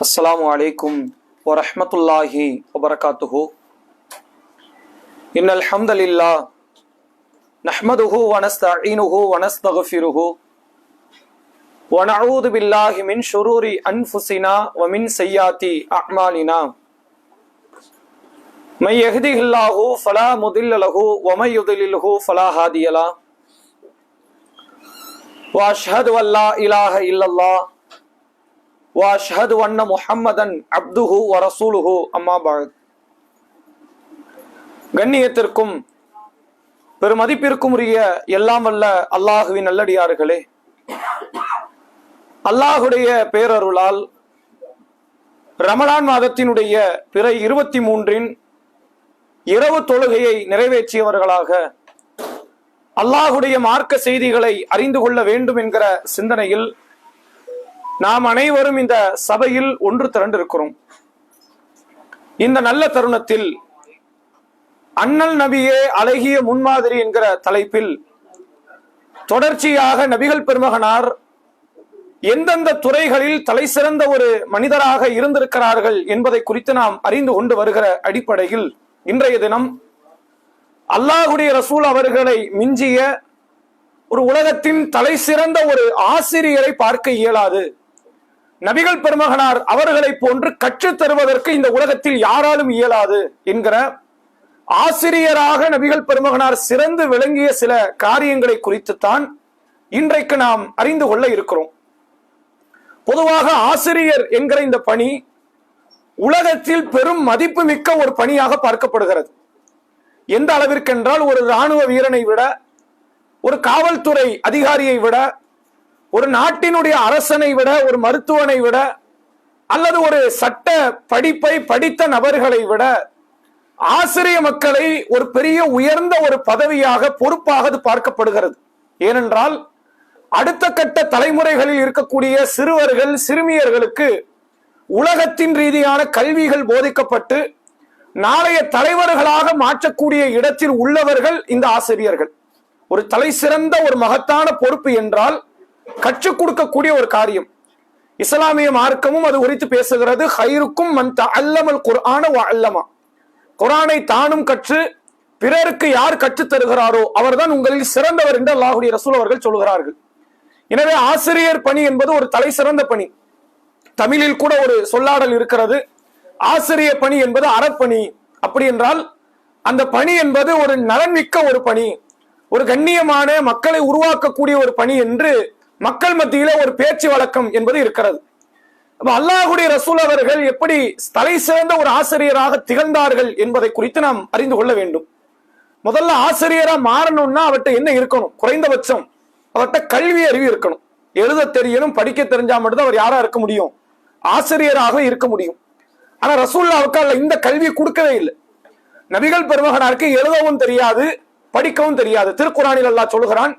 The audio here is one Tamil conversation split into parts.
அஸ்ஸலாமு அலைக்கும் வரஹ்மத்துல்லாஹி வபரகாத்துஹு. இன்னல் ஹம்தலில்லாஹ் நஹ்மதுஹு வ நஸ்தஈனுஹு வ நஸ்தக்ஃபிருஹு வ நஊது பில்லாஹி மின் ஷுரூரி அன்ஃபுஸினா வ மின் ஸய்யாத்தி அஅமாலினா. மை யஹ்திஹில்லாஹு ஃபலா முதில்ல லஹு வ மை யுத்லில்ஹு ஃபலா ஹாதிய லஹு. வ அஷ்ஹது அல்லா இலாஹ இல்லல்லாஹ் வஅஷ்ஹது அன்ன முஹம்மதன் அப்துஹு வ ரசூலுஹு. அம்மா பஅத். கண்ணியத்திற்கும் பெருமதிப்பிற்கும் உரிய எல்லாம் வல்ல அல்லாஹுவின் நல்லடியார்களே, அல்லாஹுடைய பேரருளால் ரமலான் மாதத்தினுடைய பிறை 23 இரவு தொழுகையை நிறைவேற்றியவர்களாக அல்லாஹுடைய மார்க்க செய்திகளை அறிந்து கொள்ள வேண்டும் என்கிற சிந்தனையில் நாம் அனைவரும் இந்த சபையில் ஒன்று திரண்டிருக்கிறோம். இந்த நல்ல தருணத்தில் அண்ணல் நபியே அழகிய முன்மாதிரி என்கிற தலைப்பில் தொடர்ச்சியாக நபிகள் பெருமகனார் எந்தெந்த துறைகளில் தலை சிறந்த ஒரு மனிதராக இருந்திருக்கிறார்கள் என்பதை குறித்து நாம் அறிந்து கொண்டு வருகிற அடிப்படையில் இன்றைய தினம் அல்லாஹுடைய ரசூல் அவர்களை மிஞ்சிய ஒரு உலகத்தின் தலை சிறந்த ஒரு ஆசிரியரை பார்க்க இயலாது, நபிகள் பெருமகனார் அவர்களை போன்று கற்றுத் தருவதற்கு இந்த உலகத்தில் யாராலும் இயலாது என்கிற ஆசிரியராக நபிகள் பெருமகனார் சிறந்து விளங்கிய சில காரியங்களை குறித்துத்தான் இன்றைக்கு நாம் அறிந்து கொள்ள இருக்கிறோம். பொதுவாக ஆசிரியர் என்கிற இந்த பணி உலகத்தில் பெரும் மதிப்பு மிக்க ஒரு பணியாக பார்க்கப்படுகிறது. எந்த அளவிற்கென்றால் ஒரு இராணுவ வீரனை விட, ஒரு காவல்துறை அதிகாரியை விட, ஒரு நாட்டினுடைய அரசனை விட, ஒரு மருத்துவனை விட, அல்லது ஒரு சட்ட படிப்பை படித்த நபர்களை விட ஆசிரிய மக்களை ஒரு பெரிய உயர்ந்த ஒரு பதவியாக, பொறுப்பாக அது பார்க்கப்படுகிறது. ஏனென்றால் அடுத்த கட்ட தலைமுறைகளில் இருக்கக்கூடிய சிறுவர்கள் சிறுமியர்களுக்கு உலகத்தின் ரீதியான கல்விகள் போதிக்கப்பட்டு நாளைய தலைவர்களாக மாற்றக்கூடிய இடத்தில் உள்ளவர்கள் இந்த ஆசிரியர்கள். ஒரு தலை சிறந்த ஒரு மகத்தான பொறுப்பு என்றால் கற்றுக் கொடுக்கக்கூடிய ஒரு காரியம். இஸ்லாமிய மார்க்கமும் அது குறித்து பேசுகிறது. ஹைருக்கும் மன் தஅல்லமல் குர்ஆன வ அல்லமா. குர்ஆனை தானும் கற்று பிறருக்கு யார் கற்றுத் தருகிறாரோ அவர்தான் உங்களில் சிறந்தவர் என்று அல்லாஹ்வுடைய ரசூல் அவர்கள் சொல்கிறார்கள். எனவே ஆசிரியர் பணி என்பது ஒரு தலை சிறந்த பணி. தமிழில் கூட ஒரு சொல்லாடல் இருக்கிறது, ஆசிரியர் பணி என்பது அறப்பணி. அப்படி என்றால் அந்த பணி என்பது ஒரு நலன்மிக்க ஒரு பணி, ஒரு கண்ணியமான மக்களை உருவாக்கக்கூடிய ஒரு பணி என்று மக்கள் மத்தியில ஒரு பேச்சு வழக்கம் என்பது இருக்கிறது. அல்லாஹ்வுடைய ரசூல் அவர்கள் எப்படி தலை சிறந்த ஒரு ஆசிரியராக திகழ்ந்தார்கள் என்பதை குறித்து நாம் அறிந்து கொள்ள வேண்டும். முதல்ல ஆசிரியரா மாறணும்னா அவர்கிட்ட என்ன இருக்கணும்? குறைந்தபட்சம் அவர்கிட்ட கல்வி அறிவு இருக்கணும். எழுத தெரியணும், படிக்க தெரிஞ்சா மட்டும்தான் அவர் யாரா இருக்க முடியும்? ஆசிரியராக இருக்க முடியும். ஆனா ரசூலுல்லாஹ்வுக்கு இந்த கல்வி கொடுக்கவே இல்லை. நபிகள் பெருமகனாருக்கு எழுதவும் தெரியாது, படிக்கவும் தெரியாது. திருக்குர்ஆனில் அல்லாஹ் சொல்கிறான்,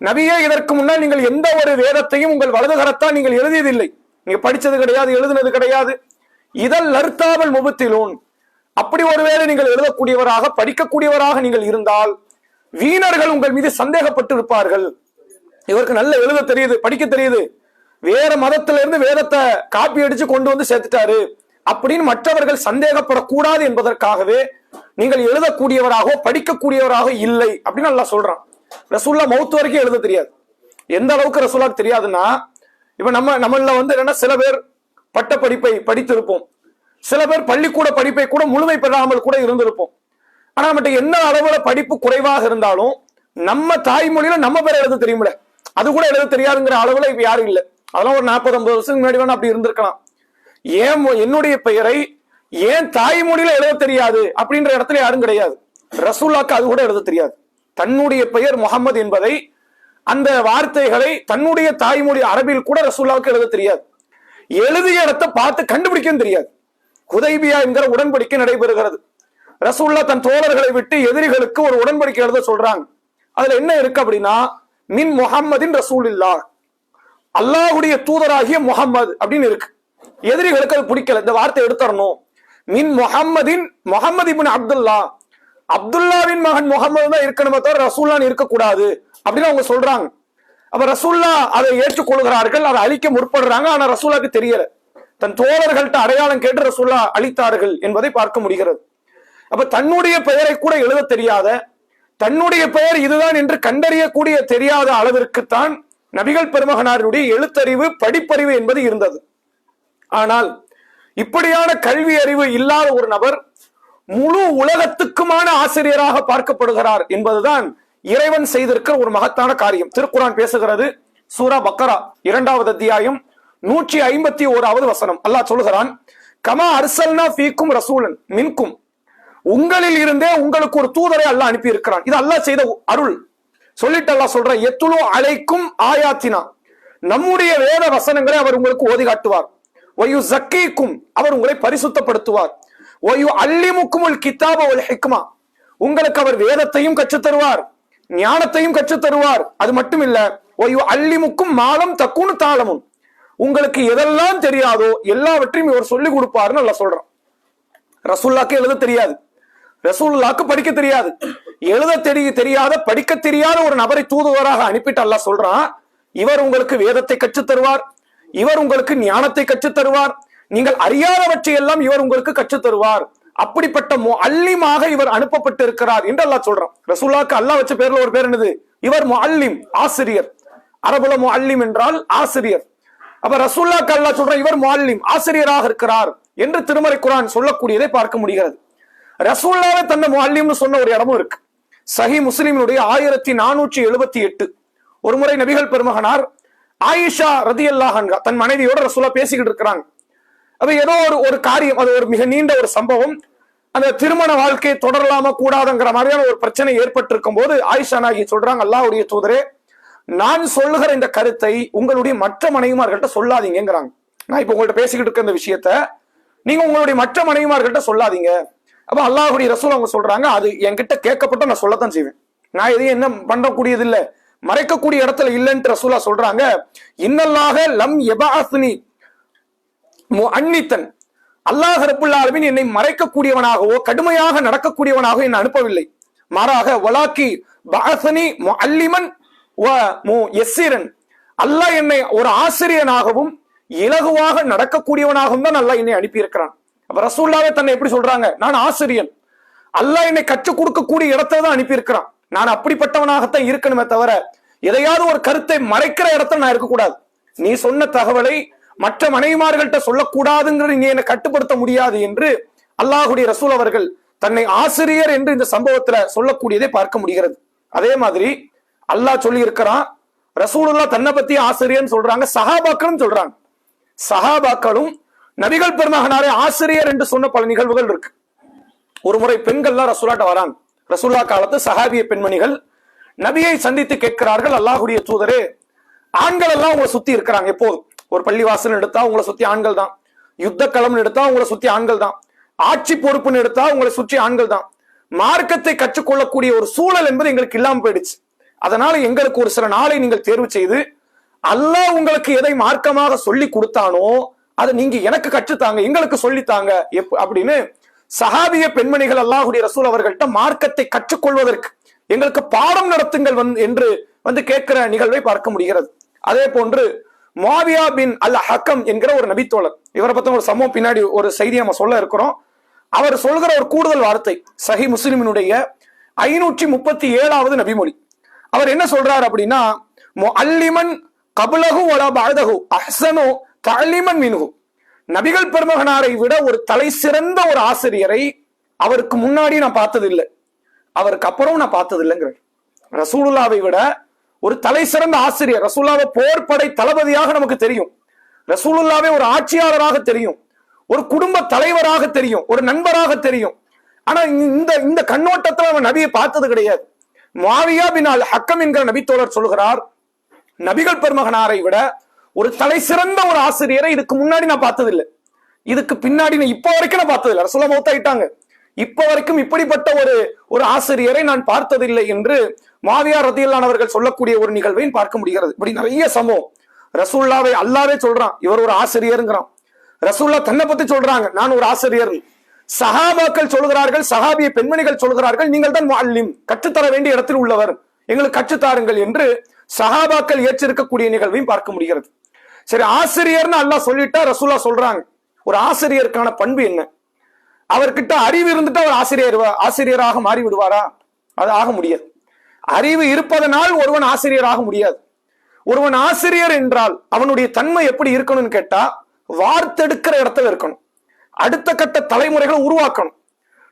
நபியே இதற்கு முன்னால் நீங்கள் எந்த ஒரு வேதத்தையும் உங்கள் வலதுகரத்தால் நீங்கள் எழுதியதில்லை, நீங்க படிச்சது கிடையாது, எழுதுனது கிடையாது. இதல் லர்த்தாவல் முபத்திலூன். அப்படி ஒருவேளை நீங்கள் எழுதக்கூடியவராக படிக்கக்கூடியவராக நீங்கள் இருந்தால் வீணர்கள் உங்கள் மீது சந்தேகப்பட்டு இருப்பார்கள். இவருக்கு நல்ல எழுத தெரியுது, படிக்க தெரியுது, வேற மதத்தில இருந்து வேதத்தை காப்பி அடிச்சு கொண்டு வந்து சேர்த்துட்டாரு அப்படின்னு மற்றவர்கள் சந்தேகப்படக்கூடாது என்பதற்காகவே நீங்கள் எழுதக்கூடியவராக படிக்கக்கூடியவராக இல்லை அப்படின்னு அல்லாஹ் சொல்றான். ரசூலுல்லாஹ் மௌத் வரைக்கும் எழுத தெரியாது. எந்த அளவுக்கு ரசூலுல்லாஹ்க்கு தெரியாதுன்னா, இப்ப நம்மள என்னன்னா சில பேர் பட்ட படிப்பை படித்திருப்போம், சில பேர் பள்ளிக்கூட படிப்பை கூட முழுமை பெறாமல் கூட இருந்திருப்போம். ஆனா நம்மகிட்ட என்ன அளவுல படிப்பு குறைவாக இருந்தாலும் நம்ம தாய்மொழியில நம்ம பேர் எழுத தெரியுமில்ல, அது கூட எழுத தெரியாதுங்கிற அளவுல இப்ப யாரும் இல்லை. அதெல்லாம் ஒரு 40-50 வருஷம் முன்னாடி வேணா அப்படி இருந்திருக்கலாம். ஏன் என்னுடைய பெயரை ஏன் தாய்மொழியில எழுத தெரியாது அப்படின்ற இடத்துல யாரும் கிடையாது. ரசூலுல்லாஹ்க்கு அது கூட எழுத தெரியாது. தன்னுடைய பெயர் முஹம்மது என்பதை, அந்த வார்த்தைகளை தன்னுடைய தாய்மொழி அரபில் கூட ரசூலுல்லாஹ்வுக்கு எழுத தெரியாது. எழுதிய இடத்தை பார்த்து கண்டுபிடிக்கவும் தெரியாது. ஹுதைபியா என்கிற உடன்படிக்கை நடைபெறுகிறது. ரசூலுல்லாஹ் தன் தோழர்களை விட்டு எதிரிகளுக்கு ஒரு உடன்படிக்கை எழுத சொல்றாங்க. அதுல என்ன இருக்கு அப்படின்னா, மின் முஹம்மதின் ரசூலில்லாஹ், அல்லாஹ்வுடைய தூதராகிய முஹம்மது அப்படின்னு இருக்கு. எதிரிகளுக்கு அது பிடிக்கல, இந்த வார்த்தை எடுத்துறணும். மின் முஹம்மதின், முஹம்மது இப்னு அப்துல்லா, அப்துல்லாவின் மகன் முகமது தான் இருக்கணுமே தவிர ரசூலுல்லாஹ் இருக்கக்கூடாது அப்படின்னு அவங்க சொல்றாங்க. அப்ப ரசூலுல்லாஹ் அதை ஏற்றுக்கொள்கிறார்கள், அதை அழிக்க முற்படுறாங்க. ஆனா ரசூலுல்லாஹ்க்கு தெரியல, தன் தோழர்கள்ட்ட அடையாளம் கேட்டு ரசூல்லா அளித்தார்கள் என்பதை பார்க்க முடிகிறது. அப்ப தன்னுடைய பெயரை கூட எழுத தெரியாத, தன்னுடைய பெயர் இதுதான் என்று கண்டறியக்கூடிய தெரியாத அளவிற்குத்தான் நபிகள் பெருமகனாருடைய எழுத்தறிவு, படிப்பறிவு என்பது இருந்தது. ஆனால் இப்படியான கல்வி அறிவு இல்லாத ஒரு நபர் முழு உலகத்துக்குமான ஆசிரியராக பார்க்கப்படுகிறார் என்பதுதான் இறைவன் செய்திருக்கிற ஒரு மகத்தான காரியம். திருக்குர்ஆன் பேசுகிறது. சூரா பக்கரா 2வது அத்தியாயம் 151வது வசனம். அல்லாஹ் சொல்லுகிறான், கமா அர்சல்னா ஃபீக்கும் ரசூலன் மின்கும், உங்களில் இருந்தே உங்களுக்கு ஒரு தூதரை அல்லாஹ் அனுப்பி இருக்கிறான். இது அல்லாஹ் செய்த அருள். சொல்லிட்டு அல்லாஹ் சொல்ற, எத்துலு அலைக்கும் ஆயாத்தினா, நம்முடைய வேத வசனங்களை அவர் உங்களுக்கு ஓதி காட்டுவார். ஒயு ஜக்கீக்கும், அவர் உங்களை பரிசுத்தப்படுத்துவார். ஒயு அல்லிமுக்குமுல் கிதாப வல் ஹிக்மா, உங்களுக்கு அவர் வேதத்தையும் கற்றுத் தருவார், ஞானத்தையும் கற்றுத் தருவார். அது மட்டும் இல்ல, ஒயு அல்லிமுக்கும் மாலம் தக்குனு தாளமும், உங்களுக்கு எதெல்லாம் தெரியாதோ எல்லாவற்றையும் இவர் சொல்லிக் கொடுப்பாருன்னு அல்லாஹ் சொல்றான். ரசூலுல்லாஹ்க்கு எழுத தெரியாது, ரசூலுல்லாஹ்க்கு படிக்க தெரியாது. எழுத தெரியாத, படிக்க தெரியாத ஒரு நபரை தூதுவராக அனுப்பிட்டு அல்லாஹ் சொல்றான், இவர் உங்களுக்கு வேதத்தை கற்றுத் தருவார், இவர் உங்களுக்கு ஞானத்தை கற்றுத் தருவார், நீங்கள் அறியாதவற்றை எல்லாம் இவர் உங்களுக்கு கற்றுத் தருவார். அப்படிப்பட்ட முஅல்லிமாக இவர் அனுப்பப்பட்டு இருக்கிறார் என்று அல்லாஹ் சொல்றான். ரசூலுல்லாஹ்க்கு அல்லாஹ் வச்ச பேர்ல ஒரு பேர் என்னது? இவர் முஅல்லிம், ஆசிரியர். அரபுல முஅல்லிம் என்றால் ஆசிரியர். அப்ப ரசூலுல்லாஹ்க்கு அல்லாஹ் சொல்றான், இவர் முஅல்லிம், ஆசிரியராக இருக்கிறார் என்று திருமறை குர்ஆன் சொல்லக்கூடியதை பார்க்க முடிகிறது. ரசூலுல்லாஹ்வே தன்னை முஅல்லிம்னு சொன்ன ஒரு இடமும் இருக்கு. சஹீஹ் முஸ்லிமினுடைய 1478 ஒரு முறை நபிகள் பெருமகனார் ஆயிஷா ரதியல்லாஹு அன்ஹா தன் மனைவியோட ரசூலுல்லாஹ் பேசிக்கிட்டு இருக்கிறாங்க. அப்ப ஏதோ ஒரு காரியம், அது ஒரு மிக நீண்ட ஒரு சம்பவம். அந்த திருமண வாழ்க்கையை தொடரலாமா கூடாதுங்கிற மாதிரியான ஒரு பிரச்சனை ஏற்பட்டிருக்கும் போது ஆயிஷா நாயகி சொல்றாங்க, அல்லாஹ்வுடைய தூதரே, நான் சொல்லுகிற இந்த கருத்தை உங்களுடைய மற்ற மனைவிமார்கள்ட்ட சொல்லாதீங்கிறாங்க. நான் இப்ப உங்கள்ட்ட பேசிக்கிட்டு இருக்க இந்த விஷயத்த நீங்க உங்களுடைய மற்ற மனைவிமார்கள்ட்ட சொல்லாதீங்க. அப்ப அல்லாஹ்வுடைய ரசூல் அவங்க சொல்றாங்க, அது என்கிட்ட கேட்கப்பட்ட நான் சொல்லத்தான் செய்வேன், நான் எதையும் என்ன பண்ணக்கூடியது இல்ல, மறைக்கக்கூடிய இடத்துல இல்லைன்னு ரசூலா சொல்றாங்க. இன்னல்லாஹ லம் யபஅஸ்னி முஅன்னிதன், அல்லாஹ் ரப்புல் ஆலமீன் என்னை மறைக்கக்கூடியவனாகவோ கடுமையாக நடக்கக்கூடியவனாகவோ என்னை அனுப்பவில்லை. மாறாக வலாக்கி பஅஸ்னி முஅல்லிமன் வ முயஸ்ஸிரன், அல்லாஹ் என்னை ஒரு ஆசிரியனாகவும் இலகுவாக நடக்கக்கூடியவனாகவும் தான் அல்லாஹ் என்னை அனுப்பி இருக்கிறான். அப்ப ரசூலுல்லாஹ்வே தன்னை எப்படி சொல்றாங்க? நான் ஆசிரியன், அல்லாஹ் என்னை கற்றுக் கொடுக்கக்கூடிய இடத்துல தான் அனுப்பி இருக்கிறான், நான் அப்படிப்பட்டவனாகத்தான் இருக்கணுமே தவிர எதையாவது ஒரு கருத்தை மறைக்கிற இடத்துல நான் இருக்கக்கூடாது. நீ சொன்ன தகவலை மற்ற மனைவிமார்கள்ட்ட சொல்லக்கூடாதுங்கிறது நீ என்னை கட்டுப்படுத்த முடியாது என்று அல்லாஹ்வுடைய ரசூல் அவர்கள் தன்னை ஆசிரியர் என்று இந்த சம்பவத்துல சொல்லக்கூடியதை பார்க்க முடிகிறது. அதே மாதிரி அல்லாஹ் சொல்லி இருக்கிறான், ரசூலுல்லாஹ் தன்னை பத்தி ஆசிரியர் சொல்றாங்க, சஹாபாக்களும் சொல்றாங்க. சஹாபாக்களும் நபிகள் பெருமகனாரே ஆசிரியர் என்று சொன்ன பல நிகழ்வுகள் இருக்கு. ஒரு முறை பெண்கள்லாம் ரசூலுல்லாஹ்ட்ட வராங்க. ரசூலுல்லாஹ் காலத்து சஹாபிய பெண்மணிகள் நபியை சந்தித்து கேட்கிறார்கள், அல்லாஹ்வுடைய தூதரே, ஆண்கள் எல்லாம் உங்களை சுத்தி இருக்கிறாங்க. எப்போதும் ஒரு பள்ளிவாசல் எடுத்தா உங்களை சுத்தி ஆண்கள் தான், யுத்த களம் எடுத்தா உங்களை சுத்தி ஆண்கள் தான், ஆட்சி பொறுப்புன்னு எடுத்தா உங்களை சுற்றி ஆண்கள் தான். மார்க்கத்தை கற்றுக்கொள்ளக்கூடிய ஒரு சூழல் என்பது எங்களுக்கு இல்லாம போயிடுச்சு. அதனால எங்களுக்கு ஒரு சில நாளை நீங்கள் தேர்வு செய்து அல்லாஹ் உங்களுக்கு எதை மார்க்கமாக சொல்லி கொடுத்தானோ அதை நீங்க எனக்கு கற்றுத்தாங்க, எங்களுக்கு சொல்லித்தாங்க அப்படின்னு சஹாபிய பெண்மணிகள் அல்லாஹ்வுடைய ரசூல் அவர்கள்ட்ட மார்க்கத்தை கற்றுக்கொள்வதற்கு எங்களுக்கு பாடம் நடத்துங்கள் என்று கேட்கிற நிகழ்வை பார்க்க முடிகிறது. அதே போன்று முஆவியா பின் அல் ஹக்கம் என்கிற ஒரு நபித்தோழர், இவரை பத்தி ஒரு சம்பவம் பின்னாடி ஒரு செய்தி நம்ம சொல்ல இருக்கிறோம். அவர் சொல்கிற ஒரு கூடுதல் வார்த்தை சஹீஹ் முஸ்லிமினுடைய 537வது நபிமொழி. அவர் என்ன சொல்றார் அப்படின்னா, முஅல்லிமன் கப்லஹு வலா பஅதஹு அஹ்ஸனு தஅலீமன் மின்ஹு, நபிகள் பெருமகனாரை விட ஒரு தலை சிறந்த ஒரு ஆசிரியரை அவருக்கு முன்னாடி நான் பார்த்தது இல்லை, அவருக்கு அப்புறம் நான் பார்த்தது இல்லைங்கிறார். ரசூலுல்லாவை விட ஒரு தலை சிறந்த ஆசிரியர், ரசூலுல்லாவை போர்படை தளபதியாக நமக்கு தெரியும், ரசூலுல்லாவை ஒரு ஆட்சியாளராக தெரியும், ஒரு குடும்ப தலைவராக தெரியும், ஒரு நண்பராக தெரியும். ஆனா இந்த கண்ணோட்டத்தில் அவன் நபியை பார்த்தது கிடையாது. முஆவியா பின் அல் ஹக்கம் என்கிற நபித்தோழர் சொல்கிறார், நபிகள் பெருமகனாரை விட ஒரு தலை சிறந்த ஒரு ஆசிரியரை இதுக்கு முன்னாடி நான் பார்த்தது இல்லை, இதுக்கு பின்னாடி இப்ப வரைக்கும் நான் பார்த்தது இல்லை. ரசூலுல்லாஹ் மௌத்தாயிட்டாங்க, இப்ப வரைக்கும் இப்படிப்பட்ட ஒரு ஆசிரியரை நான் பார்த்ததில்லை என்று முஆவியா ரலியல்லாஹு அன்ஹு அவர்கள் சொல்லக்கூடிய ஒரு நிகழ்வை பார்க்க முடிகிறது. இப்படி நிறைய சம்பவம். ரசூலுல்லாஹ்வை அல்லாஹ்வே சொல்றான், இவர் ஒரு ஆசிரியர்ங்கிறான். ரசூலுல்லாஹ் தன்னை பத்தி சொல்றாங்க, நான் ஒரு ஆசிரியர். சஹாபாக்கள் சொல்கிறார்கள், சஹாபிய பெண்மணிகள் சொல்கிறார்கள், நீங்கள் தான் முஅல்லிம், கற்றுத்தர வேண்டிய இடத்தில் உள்ளவர், எங்களுக்கு கற்றுத்தாருங்கள் என்று சஹாபாக்கள் ஏற்றிருக்கக்கூடிய நிகழ்வையும் பார்க்க முடிகிறது. சரி, ஆசிரியர்னு அல்லாஹ் சொல்லிட்டா ரசூலுல்லாஹ் சொல்றாங்க, ஒரு ஆசிரியருக்கான பண்பு என்ன? அவர்கிட்ட அறிவு இருந்துட்டு அவர் ஆசிரியராக மாறி விடுவாரா? அது ஆக முடியாது. அறிவு இருப்பதனால் ஒருவன் ஆசிரியராக முடியாது. ஒருவன் ஆசிரியர் என்றால் அவனுடைய தன்மை எப்படி இருக்கணும்னு கேட்டா, வார்த்தெடுக்கிற இடத்துல இருக்கணும். அடுத்த கட்ட தலைமுறைகளை உருவாக்கணும்.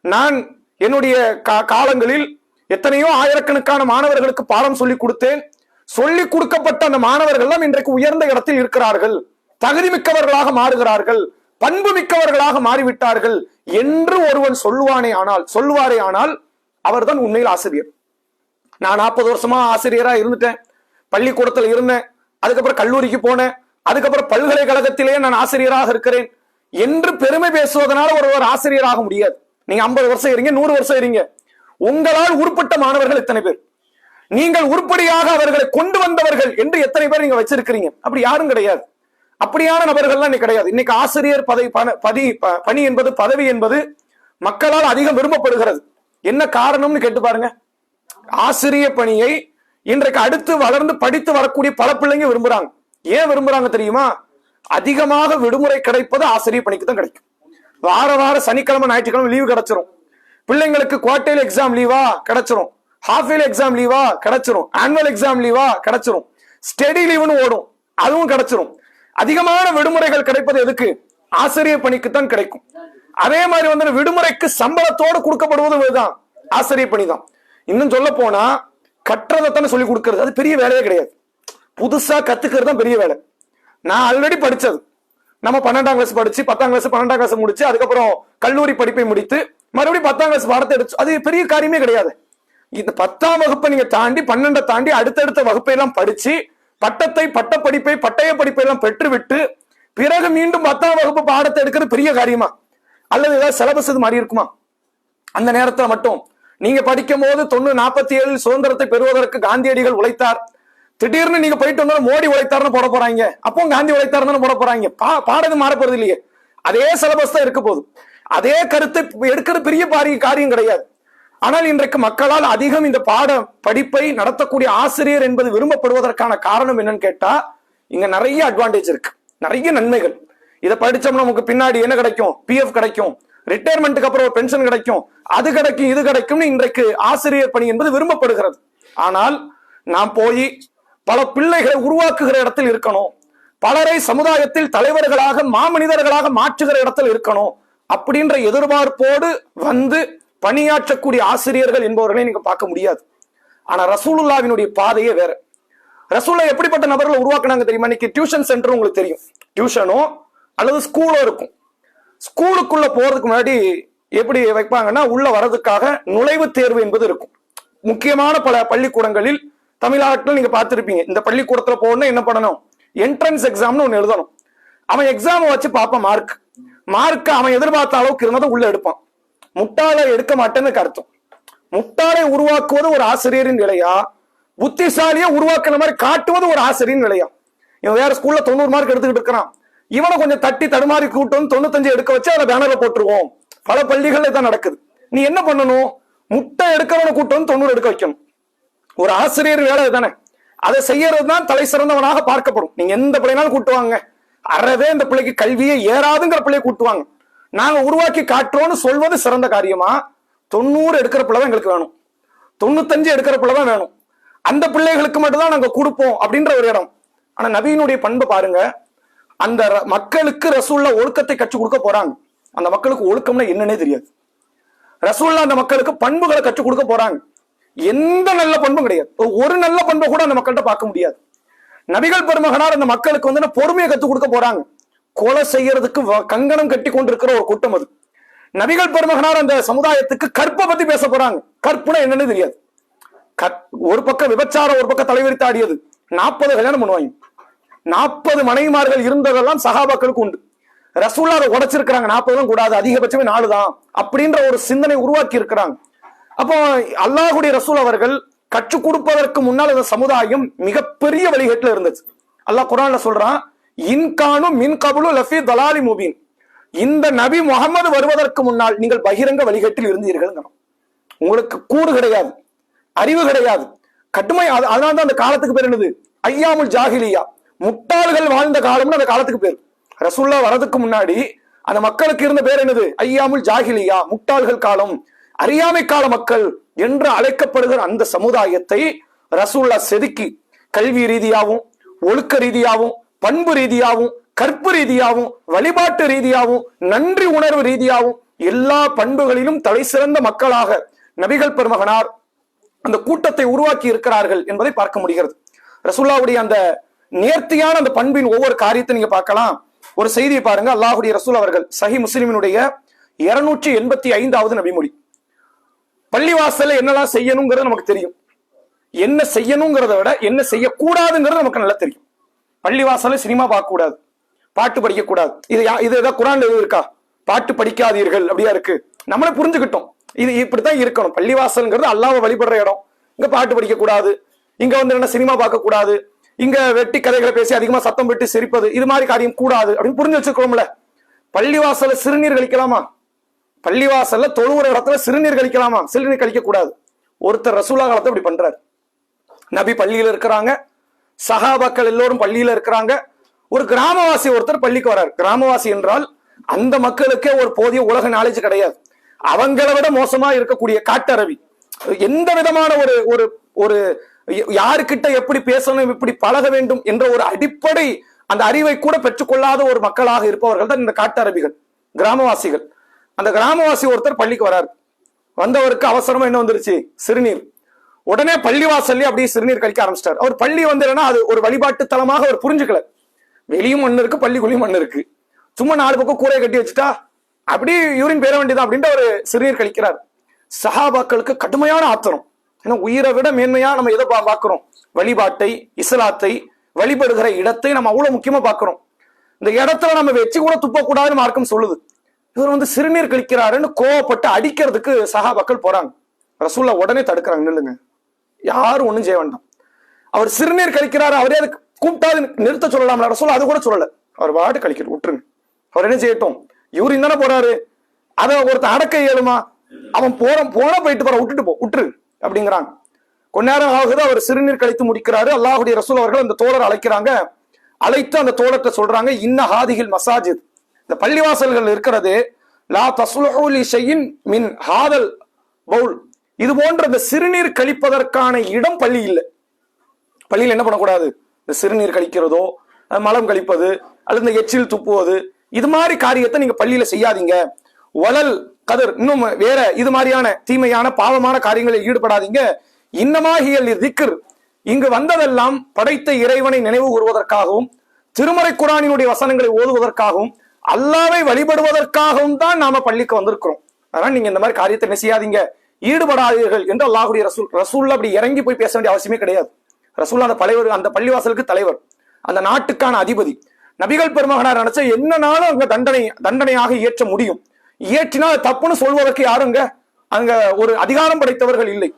நான் என்னுடைய காலங்களில் எத்தனையோ ஆயிரக்கணக்கான மாணவர்களுக்கு பாடம் சொல்லிக் கொடுத்தேன். சொல்லிக் கொடுக்கப்பட்ட அந்த மாணவர்கள் எல்லாம் இன்றைக்கு உயர்ந்த இடத்தில் இருக்கிறார்கள், தகுதி மிக்கவர்களாக மாறுகிறார்கள், பண்பு மிக்கவர்களாக மாறிவிட்டார்கள் என்று ஒருவன் சொல்லுவாரே ஆனால் அவர்தான் உண்மையில் ஆசிரியர். நான் 40 வருஷமா ஆசிரியரா இருந்துட்டேன், பள்ளிக்கூடத்தில் இருந்தேன், அதுக்கப்புறம் கல்லூரிக்கு போனேன், அதுக்கப்புறம் பல்கலைக்கழகத்திலேயே நான் ஆசிரியராக இருக்கிறேன் என்று பெருமை பேசுவதனால ஒருவர் ஆசிரியராக முடியாது. நீங்க 50 வருஷம் இருங்க, 100 வருஷம் இருங்க, உங்களால் உருப்பட்ட மாணவர்கள் எத்தனை பேர்? நீங்கள் உருப்படியாக அவர்களை கொண்டு வந்தவர்கள் என்று எத்தனை பேர் நீங்க வச்சிருக்கிறீங்க? அப்படி யாரும் கிடையாது. அப்படியான நபர்கள்லாம் இன்னைக்கு கிடையாது. இன்னைக்கு ஆசிரியர் பணி என்பது, பதவி என்பது மக்களால் அதிகம் விரும்பப்படுகிறது. என்ன காரணம்னு கேட்டு பாருங்க. ஆசிரியர் பணியை இன்றைக்கு அடுத்து வளர்ந்து படித்து வரக்கூடிய பல பிள்ளைங்க விரும்புறாங்க. ஏன் விரும்புறாங்க தெரியுமா? அதிகமாக விடுமுறை கிடைப்பது ஆசிரியர் பணிக்கு தான் கிடைக்கும். வார சனிக்கிழமை ஞாயிற்றுக்கிழமை லீவு கிடைச்சிரும். பிள்ளைங்களுக்கு குவார்டர்லி எக்ஸாம் லீவா கிடைச்சிரும், ஹாஃப் இயர்லி எக்ஸாம் லீவா கிடைச்சிரும், ஆனுவல் எக்ஸாம் லீவா கிடைச்சிரும், ஸ்டடி லீவுன்னு ஓடும், அதுவும் கிடைச்சிரும். அதிகமான விடுமுறைகள் கிடைப்பது எதுக்கு? ஆசிரியர் பணிக்கு தான் கிடைக்கும். அதே மாதிரி வந்து விடுமுறைக்கு சம்பளத்தோடு கொடுக்கப்படுவதுதான் ஆசிரியர் பணி தான். இன்னும் சொல்ல போனா கற்றதைத்தானே சொல்லி கொடுக்கிறது, அது பெரிய வேலையே கிடையாது. புதுசா கத்துக்கிறது தான் பெரிய வேலை. நான் ஆல்ரெடி படிச்சது, நம்ம 12ஆம் கிளாஸ் படிச்சு 10ஆம் கிளாஸ் 12ஆம் கிளாஸ் முடிச்சு அதுக்கப்புறம் கல்லூரி படிப்பை முடித்து மறுபடியும் 10ஆம் கிளாஸ் பாடத்தை எடுத்து, அது பெரிய காரியமே கிடையாது. இந்த 10ஆம் வகுப்பை நீங்க தாண்டி 12 தாண்டி அடுத்தடுத்த வகுப்பை எல்லாம் படிச்சு பட்டய படிப்பை எல்லாம் பெற்றுவிட்டு பிறகு மீண்டும் 10ஆம் வகுப்பு பாடத்தை எடுக்கிறது பெரிய காரியமா? அல்லது ஏதாவது சிலபஸ் இது மாதிரி இருக்குமா? அந்த நேரத்தில் மட்டும் நீங்க படிக்கும் போது 47 சுதந்திரத்தை பெறுவதற்கு காந்தியடிகள் உழைத்தார், திடீர்னு நீங்க போயிட்டு வந்தா மோடி உழைத்தார்னு போட போறாங்க, அப்போ காந்தி உழைத்தார்னு போட போறாங்க. பாடது மாற போறது இல்லையே, அதே சிலபஸ் தான் இருக்க போகுது. அதே கருத்தை எடுக்கிறது பெரிய காரியம் கிடையாது. ஆனால் இன்றைக்கு மக்களால் அதிகம் இந்த படிப்பை நடத்தக்கூடிய ஆசிரியர் என்பது விரும்பப்படுவதற்கான காரணம் என்னன்னு கேட்டா, இங்க நிறைய அட்வான்டேஜ் இருக்கு, நிறைய நன்மைகள். இதை படிச்சோம்னா நமக்கு பின்னாடி என்ன கிடைக்கும்? பிஎஃப் கிடைக்கும், ரிட்டையர்மெண்ட்டுக்கு அப்புறம் ஒரு பென்ஷன் கிடைக்கும், அது கிடைக்கும், இது கிடைக்கும். இன்றைக்கு ஆசிரியர் பணி என்பது விரும்பப்படுகிறது. ஆனால் நாம் போய் பல பிள்ளைகளை உருவாக்குகிற இடத்தில் இருக்கணும், பலரை சமுதாயத்தில் தலைவர்களாக மாமனிதர்களாக மாற்றுகிற இடத்தில் இருக்கணும் அப்படின்ற எதிர்பார்ப்போடு வந்து பணியாற்றக்கூடிய ஆசிரியர்கள் என்பவர்களை நீங்க பார்க்க முடியாது. ஆனா ரசூலுல்லாஹ்வினுடைய பாதையே வேற. ரசூலுல்லாஹ் எப்படிப்பட்ட நபர்களை உருவாக்குனாங்க தெரியுமா? இன்னைக்கு டியூஷன் சென்டர் உங்களுக்கு தெரியும், டியூஷனோ அல்லது ஸ்கூலோ இருக்கும். ஸ்கூலுக்குள்ள போறதுக்கு முன்னாடி எப்படி வைப்பாங்கன்னா, உள்ள வர்றதுக்காக நுழைவுத் தேர்வு என்பது இருக்கும். முக்கியமான பல பள்ளிக்கூடங்களில் தமிழ்நாட்டில் நீங்க பார்த்திருப்பீங்க, இந்த பள்ளிக்கூடத்துல போகணும் என்ன பண்ணணும்? என்ட்ரன்ஸ் எக்ஸாம்னு ஒண்ணு எழுதணும். அவன் எக்ஸாம் வச்சு பார்ப்பான், மார்க் அவன் எதிர்பார்த்த அளவுக்கு இருந்தா உள்ள எடுப்பான். முட்டாளை எடுக்க மாட்டேன்னு அர்த்தம். முட்டாளை உருவாக்குவது ஒரு ஆசிரியரின் நிலையா, புத்திசாலியை உருவாக்குற மாதிரி காட்டுவது ஒரு ஆசிரியரின் நிலையா? இவன் வேற ஸ்கூல்ல 90 மார்க் எடுத்துக்கிட்டு இருக்கிறான், இவனை கொஞ்சம் தட்டி தடுமாறி கூட்டு வந்து 95 எடுக்க வச்சு அதை பேனர்ல போட்டுருவோம். பல பள்ளிகள்ல தான் நடக்குது. நீ என்ன பண்ணணும்? முட்டை எடுக்கிறவனை கூட்டு வந்து 90 எடுக்க வைக்கணும். ஒரு ஆசிரியர் வேலை தானே, அதை செய்யறது தான் தலை சிறந்தவனாக பார்க்கப்படும். நீங்க எந்த பிள்ளைனாலும் கூட்டுவாங்க, அறவே இந்த பிள்ளைக்கு கல்வியே ஏறாதுங்கிற பிள்ளைய கூட்டுவாங்க. நாங்க உருவாக்கி காட்டுறோம்னு சொல்வது சிறந்த காரியமா? 90 எடுக்கிற பிள்ளை தான் எங்களுக்கு வேணும், 95 எடுக்கிற பிள்ளை தான் வேணும், அந்த பிள்ளைகளுக்கு மட்டும்தான் நாங்க கொடுப்போம் அப்படின்ற ஒரு இடம். ஆனா நபியினுடைய பண்பை பாருங்க, அந்த மக்களுக்கு ரசூலுல்லாஹ் ஒழுக்கத்தை கற்றுக் கொடுக்க போறாங்க. அந்த மக்களுக்கு ஒழுக்கம்னா என்னன்னே தெரியாது. ரசூலுல்லாஹ் அந்த மக்களுக்கு பண்புகளை கற்றுக் கொடுக்க போறாங்க. எந்த நல்ல பண்பும் கிடையாது, ஒரு நல்ல பண்பை கூட அந்த மக்கள்கிட்ட பார்க்க முடியாது. நபிகள் பெருமகனார் அந்த மக்களுக்கு வந்து பொறுமையை கற்றுக் கொடுக்க போறாங்க. கொலை செய்யறதுக்கு கங்கணம் கட்டி கொண்டிருக்கிற ஒரு கூட்டம் அது. நபிகள் பெருமகனார் அந்த சமுதாயத்துக்கு கற்பை பத்தி பேச போறாங்க. கற்புனா என்னன்னு தெரியாது. ஒரு பக்கம் விபச்சாரம், ஒரு பக்கம் தலைவிரித்து ஆடியது. 40 கல்யாணம் பண்ணுவாங்க, 40 மனைவிமார்கள் இருந்ததெல்லாம் சஹாபாக்களுக்கு உண்டு. ரசூலுல்லாஹ் அதை உடைச்சிருக்கிறாங்க. 40 கூடாது, அதிகபட்சமே 4 தான் அப்படின்ற ஒரு சிந்தனை உருவாக்கி இருக்கிறாங்க. அப்போ அல்லாஹ்வுடைய ரசூல் அவர்கள் கற்றுக் கொடுப்பதற்கு முன்னால் அந்த சமுதாயம் மிகப்பெரிய வழிகேட்டில் இருந்துச்சு. அல்லாஹ் குர்ஆன்ல சொல்றான், இன்கானு மின் கபுலு லஃபி தலாலி முபீன். இந்த நபி முகமது வருவதற்கு முன்னால் நீங்கள் பகிரங்க வழிகேட்டில் இருந்தீர்கள். உங்களுக்கு கூடு கிடையாது, அறிவு கிடையாது, கட்டுமை. அதனால்தான் அந்த காலத்துக்கு பேர் என்னது? ஐயாமுல் ஜாஹிலியா, முட்டாள்கள் வாழ்ந்த காலம்னு அந்த காலத்துக்கு பேர். ரசூலுல்லாஹ் வரதுக்கு முன்னாடி அந்த மக்களுக்கு இருந்த பேர் என்னது? ஐயாமுல் ஜாஹிலியா, முட்டாள்கள் காலம், அறியாமை கால மக்கள் என்று அழைக்கப்படுகிற அந்த சமுதாயத்தை ரசூலுல்லாஹ் செதுக்கி கல்வி ரீதியாகவும், ஒழுக்க ரீதியாகவும், பண்பு ரீதியாகவும், கற்பு ரீதியாகவும், வழிபாட்டு ரீதியாகவும், நன்றி உணர்வு ரீதியாகவும் எல்லா பண்புகளிலும் தலை சிறந்த மக்களாக நபிகள் பெருமகனார் அந்த கூட்டத்தை உருவாக்கி இருக்கிறார்கள் என்பதை பார்க்க முடிகிறது. ரசூலுல்லாஹ்வுடைய அந்த நேர்த்தியான அந்த பண்பின் ஒவ்வொரு காரியத்தை நீங்க பார்க்கலாம். ஒரு செய்தியை பாருங்க. அல்லாஹ்வுடைய ரசூல் அவர்கள் சஹி முஸ்லிமினுடைய 285வது நபிமொழி. பள்ளிவாசல்ல என்னெல்லாம் செய்யணுங்கிறது நமக்கு தெரியும். என்ன செய்யணுங்கிறத விட என்ன செய்யக்கூடாதுங்கிறது நமக்கு நல்லா தெரியும். பள்ளிவாசல்ல சினிமா பார்க்க கூடாது, பாட்டு படிக்க கூடாது. இது ஏதாவது குர்ஆன்ல இருக்கா? பாட்டு படிக்காதீர்கள் அப்படியா இருக்கு? நம்மளே புரிஞ்சுக்கிட்டோம், இது இப்படித்தான் இருக்கணும். பள்ளிவாசல்ங்கிறது அல்லாஹ்வை வழிபடுற இடம். இங்க பாட்டு படிக்க கூடாது, இங்க வந்து என்ன சினிமா பார்க்க கூடாது, இங்க வெட்டி கதைகளை பேசி அதிகமா சத்தம் விட்டு சிரிப்பது, இது மாதிரி காரியம் கூடாது அப்படின்னு புரிஞ்சு வச்சுக்கோம்ல. பள்ளிவாசல்ல சிறுநீர் கழிக்கலாமா? பள்ளிவாசல்ல தொழுவுற இடத்துல சிறுநீர் கழிக்கலாமா? சிறுநீர் கழிக்க கூடாது. ஒருத்தர் ரசூலுல்லாஹ் காலத்தை இப்படி பண்றாரு. நபி பள்ளியில இருக்கிறாங்க, சஹாபாக்கள் எல்லோரும் பள்ளியில இருக்கிறாங்க. ஒரு கிராமவாசி ஒருத்தர் பள்ளிக்கு வர்றாரு. கிராமவாசி என்றால் அந்த மக்களுக்கே ஒரு போதிய உலக நாலேஜ் கிடையாது. அவங்களை விட மோசமா இருக்கக்கூடிய காட்டரவி, எந்த விதமான ஒரு ஒரு ஒரு யாருக்கிட்ட எப்படி பேசணும், எப்படி பழக வேண்டும் என்ற ஒரு அடிப்படை அந்த அறிவை கூட பெற்றுக்கொள்ளாத ஒரு மக்களாக இருப்பவர்கள் தான் இந்த காட்டரபிகள், கிராமவாசிகள். அந்த கிராமவாசி ஒருத்தர் பள்ளிக்கு வராரு. வந்தவருக்கு அவசரமா என்ன வந்துருச்சு? சிறுநீர். உடனே பள்ளிவாசல்ல அப்படியே சிறுநீர் கழிக்க ஆரம்பிச்சிட்டார். அவர் பள்ளி வந்து அது ஒரு வழிபாட்டு தலமாக அவர் புரிஞ்சுக்கல. வெளியும் மண் இருக்கு, பள்ளிக்குள்ளேயும் மண் இருக்கு, சும்மா 4 பக்கம் கூரையை கட்டி வச்சுட்டா அப்படி யூரின் பெற வேண்டியதான் அப்படின்ற ஒரு சிறுநீர் கழிக்கிறார். சஹாபாக்களுக்கு கடுமையான ஆத்திரம். ஏன்னா உயிரை விட மேன்மையா நம்ம எதை பார்க்கிறோம்? வழிபாட்டை, இஸ்லாத்தை, வழிபடுகிற இடத்தை நம்ம அவ்வளவு முக்கியமா பார்க்கிறோம். இந்த இடத்துல நம்ம வச்சு கூட துப்பக்கூடாதுன்னு மார்க்கம் சொல்லுது. இவர் வந்து சிறுநீர் கழிக்கிறாருன்னு கோவப்பட்டு அடிக்கிறதுக்கு சஹாபாக்கள் போறாங்க. ரசூலுல்லாஹ் உடனே தடுக்கிறாங்க, நில்லுங்க, யாரும் ஒண்ணும் செய்ய வேண்டாம். அவர் சிறுநீர் கழிக்கிறாரு, அவரே அதுக்கு கூப்பிட்டாது நிறுத்த சொல்லலாம்ல. ரசூலுல்லாஹ் அது கூட சொல்லல, அவர் பாட்டு கழிக்கிறது விட்டுருங்க, அவர் என்ன செய்யட்டும், யூரின் தானே போறாரு, அதை ஒருத்தர் அடக்க இயலுமா? அவன் போன போயிட்டு போற, விட்டுரு அப்படிங்கிறாங்க. கொஞ்ச நேரம் ஆகுது, அவர் சிறுநீர் கழித்து முடிக்கிறாரு. அல்லாஹ்வுடைய ரசூல் அவர்கள் அந்த தோழர் அழைக்கிறாங்க. அழைத்து அந்த தோழர்கிட்ட சொல்றாங்க, இன்ன ஹாதிஹில் மசாஜித், இந்த பள்ளிவாசல்கள் இருக்கிறது, லா தஸ்லுஹு லி ஷைஇன் மின் ஹாதல் பவுல், இது போன்ற இந்த சிறுநீர் கழிப்பதற்கான இடம் பள்ளி இல்லை. பள்ளியில் என்ன பண்ணக்கூடாது? இந்த சிறுநீர் கழிக்கிறதோ, மலம் கழிப்பது, அல்லது இந்த எச்சில் துப்புவது, இது மாதிரி காரியத்தை நீங்க பள்ளியில செய்யாதீங்க. வலல் கதர், இன்னும் வேற இது மாதிரியான தீமையான பாவமான காரியங்களில் ஈடுபடாதீங்க. இன்னமாகியல் திக்ர், இங்கு வந்ததெல்லாம் படைத்த இறைவனை நினைவு கூறுவதற்காகவும், திருமறை குர்ஆனினுடைய வசனங்களை ஓதுவதற்காகவும், அல்லாஹ்வை வழிபடுவதற்காகவும் தான் நாம பள்ளிக்கு வந்திருக்கிறோம். அதனால நீங்க இந்த மாதிரி காரியத்தை என்ன செய்யாதீங்க, ஈடுபடாதீர்கள் என்று அல்லாஹ்வுடைய ரசூலுல்லாஹ் அப்படி இறங்கி போய் பேச வேண்டிய அவசியமே கிடையாது. ரசூலுல்லாஹ் அந்த பள்ளிவாசலுக்கு தலைவர், அந்த நாட்டுக்கான அதிபதி. நபிகள் பெருமகனார் நினைச்ச என்னனாலும் அங்க தண்டனையாக இயற்ற முடியும். இயற்றினால் தப்புன்னு சொல்வதற்கு யாருங்க அங்க ஒரு அதிகாரம் படைத்தவர்கள் இல்லை.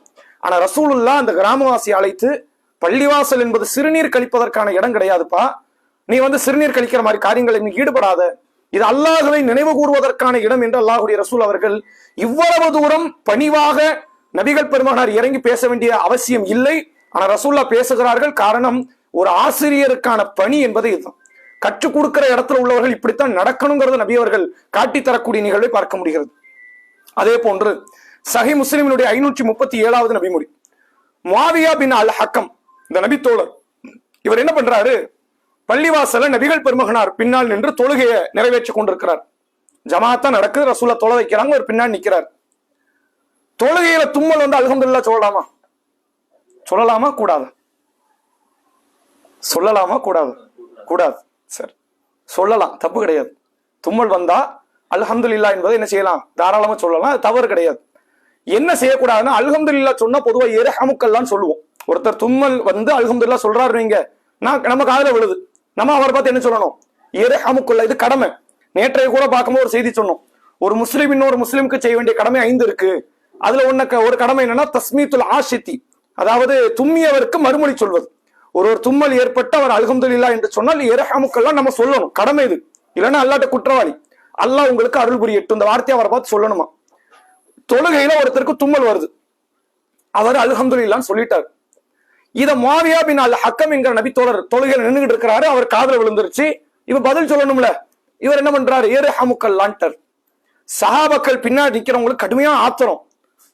ஆனா ரசூலுல்லாஹ் அந்த கிராமவாசி அழைத்து, பள்ளிவாசல் என்பது சிறுநீர் கழிப்பதற்கான இடம் கிடையாதுப்பா, நீ வந்து சிறுநீர் கழிக்கிற மாதிரி காரியங்களை நீ ஈடுபடாத, இது அல்லாஹ்வை நினைவு கூறுவதற்கான இடம் என்று அல்லாஹ்வுடைய ரசூல் அவர்கள் இவ்வளவு தூரம் பணிவாக நபிகள் பெருமகனார் இறங்கி பேச வேண்டிய அவசியம் இல்லை. ஆனா ரசூலுல்லாஹ் பேசுகிறார்கள். காரணம், ஒரு ஆசிரியருக்கான பணி என்பது இதுதான். கற்றுக் கொடுக்கிற இடத்துல உள்ளவர்கள் இப்படித்தான் நடக்கணுங்கிறது நபி அவர்கள் காட்டி தரக்கூடிய நிகழ்வை பார்க்க முடிகிறது. அதே போன்று சஹி முஸ்லிமினுடைய 537வது நபிமொழி. முஆவியா பின் அல் ஹக்கம், இந்த நபி தோழர், இவர் என்ன பண்றாரு? பள்ளிவாசல நபிகள் பெருமகனார் பின்னால் நின்று தொழுகையை நிறைவேற்றிக் கொண்டிருக்கிறார். ஜமாத்தா நடக்குது, ரசூலுல்லாஹ் தொலை வைக்கிறாங்க, ஒரு பின்னால் நிக்கிறார். தொழுகையில தும்மல் வந்து அல்ஹம்துலில்லாஹ் சொல்லலாமா? சொல்லலாமா கூடாது? சொல்லலாமா கூடாது? கூடாது. சரி, சொல்லலாம், தப்பு கிடையாது. தும்மல் வந்தா அல்ஹம்துலில்லாஹ் என்பதை என்ன செய்யலாம்? தாராளமா சொல்லலாம், அது தவறு கிடையாது. என்ன செய்யக்கூடாதுன்னா, அல்ஹம்துலில்லாஹ் சொன்னா பொதுவா இர்ஹமுக்கல்லான்னு சொல்லுவோம். ஒருத்தர் தும்மல் வந்து அல்ஹம்துலில்லாஹ் சொல்றாரு, நீங்க நம்ம காதுல விழுது, நம்ம அவரை பார்த்து என்ன சொல்லணும்? இர்ஹமுக்கல்லாஹ், இது கடமை. நேற்றைய கூட பார்க்கும்போது ஒரு செய்தி சொன்னோம், ஒரு முஸ்லிம் இன்னொரு முஸ்லிமுக்கு செய்ய வேண்டிய கடமை 5 இருக்கு. அதுல ஒரு கடமை என்னன்னா தஸ்மீத்துல் ஆஷித்தி, அதாவது தும்மியவருக்கு மறுமொழி சொல்வது. ஒரு தும்மல் ஏற்பட்டு அவர் அல்ஹம்துலில்லாஹ் என்று சொன்னால் இர்ஹமுக்கல்லாஹ் நம்ம சொல்லணும், கடமை இது. இல்லைன்னா அல்லாஹ்ட்ட குற்றவாளி, அல்லாஹ் உங்களுக்கு அருள் புரியட்டும், இந்த வார்த்தையை அவரை பார்த்து சொல்லணுமா. தொழுகையில ஒருத்தருக்கு தும்மல் வருது, அவர் அல்ஹம்துலில்லாஹ்னு சொல்லிட்டார். இத முஆவியா பின் அல் ஹக்கம் என்கிற நபி தோழர் தொழுகையில நின்றுகிட்டு இருக்கிறாரு, அவர் காதுல விழுந்துருச்சு, இவ பதில் சொல்லணும்ல, இவர் என்ன பண்றாரு, ஏர்ஹமுக்கல்லான்டர். சஹாபாக்கள் பின்னாடி நிக்கிறவங்களுக்கு கடுமையான ஆத்திரம்.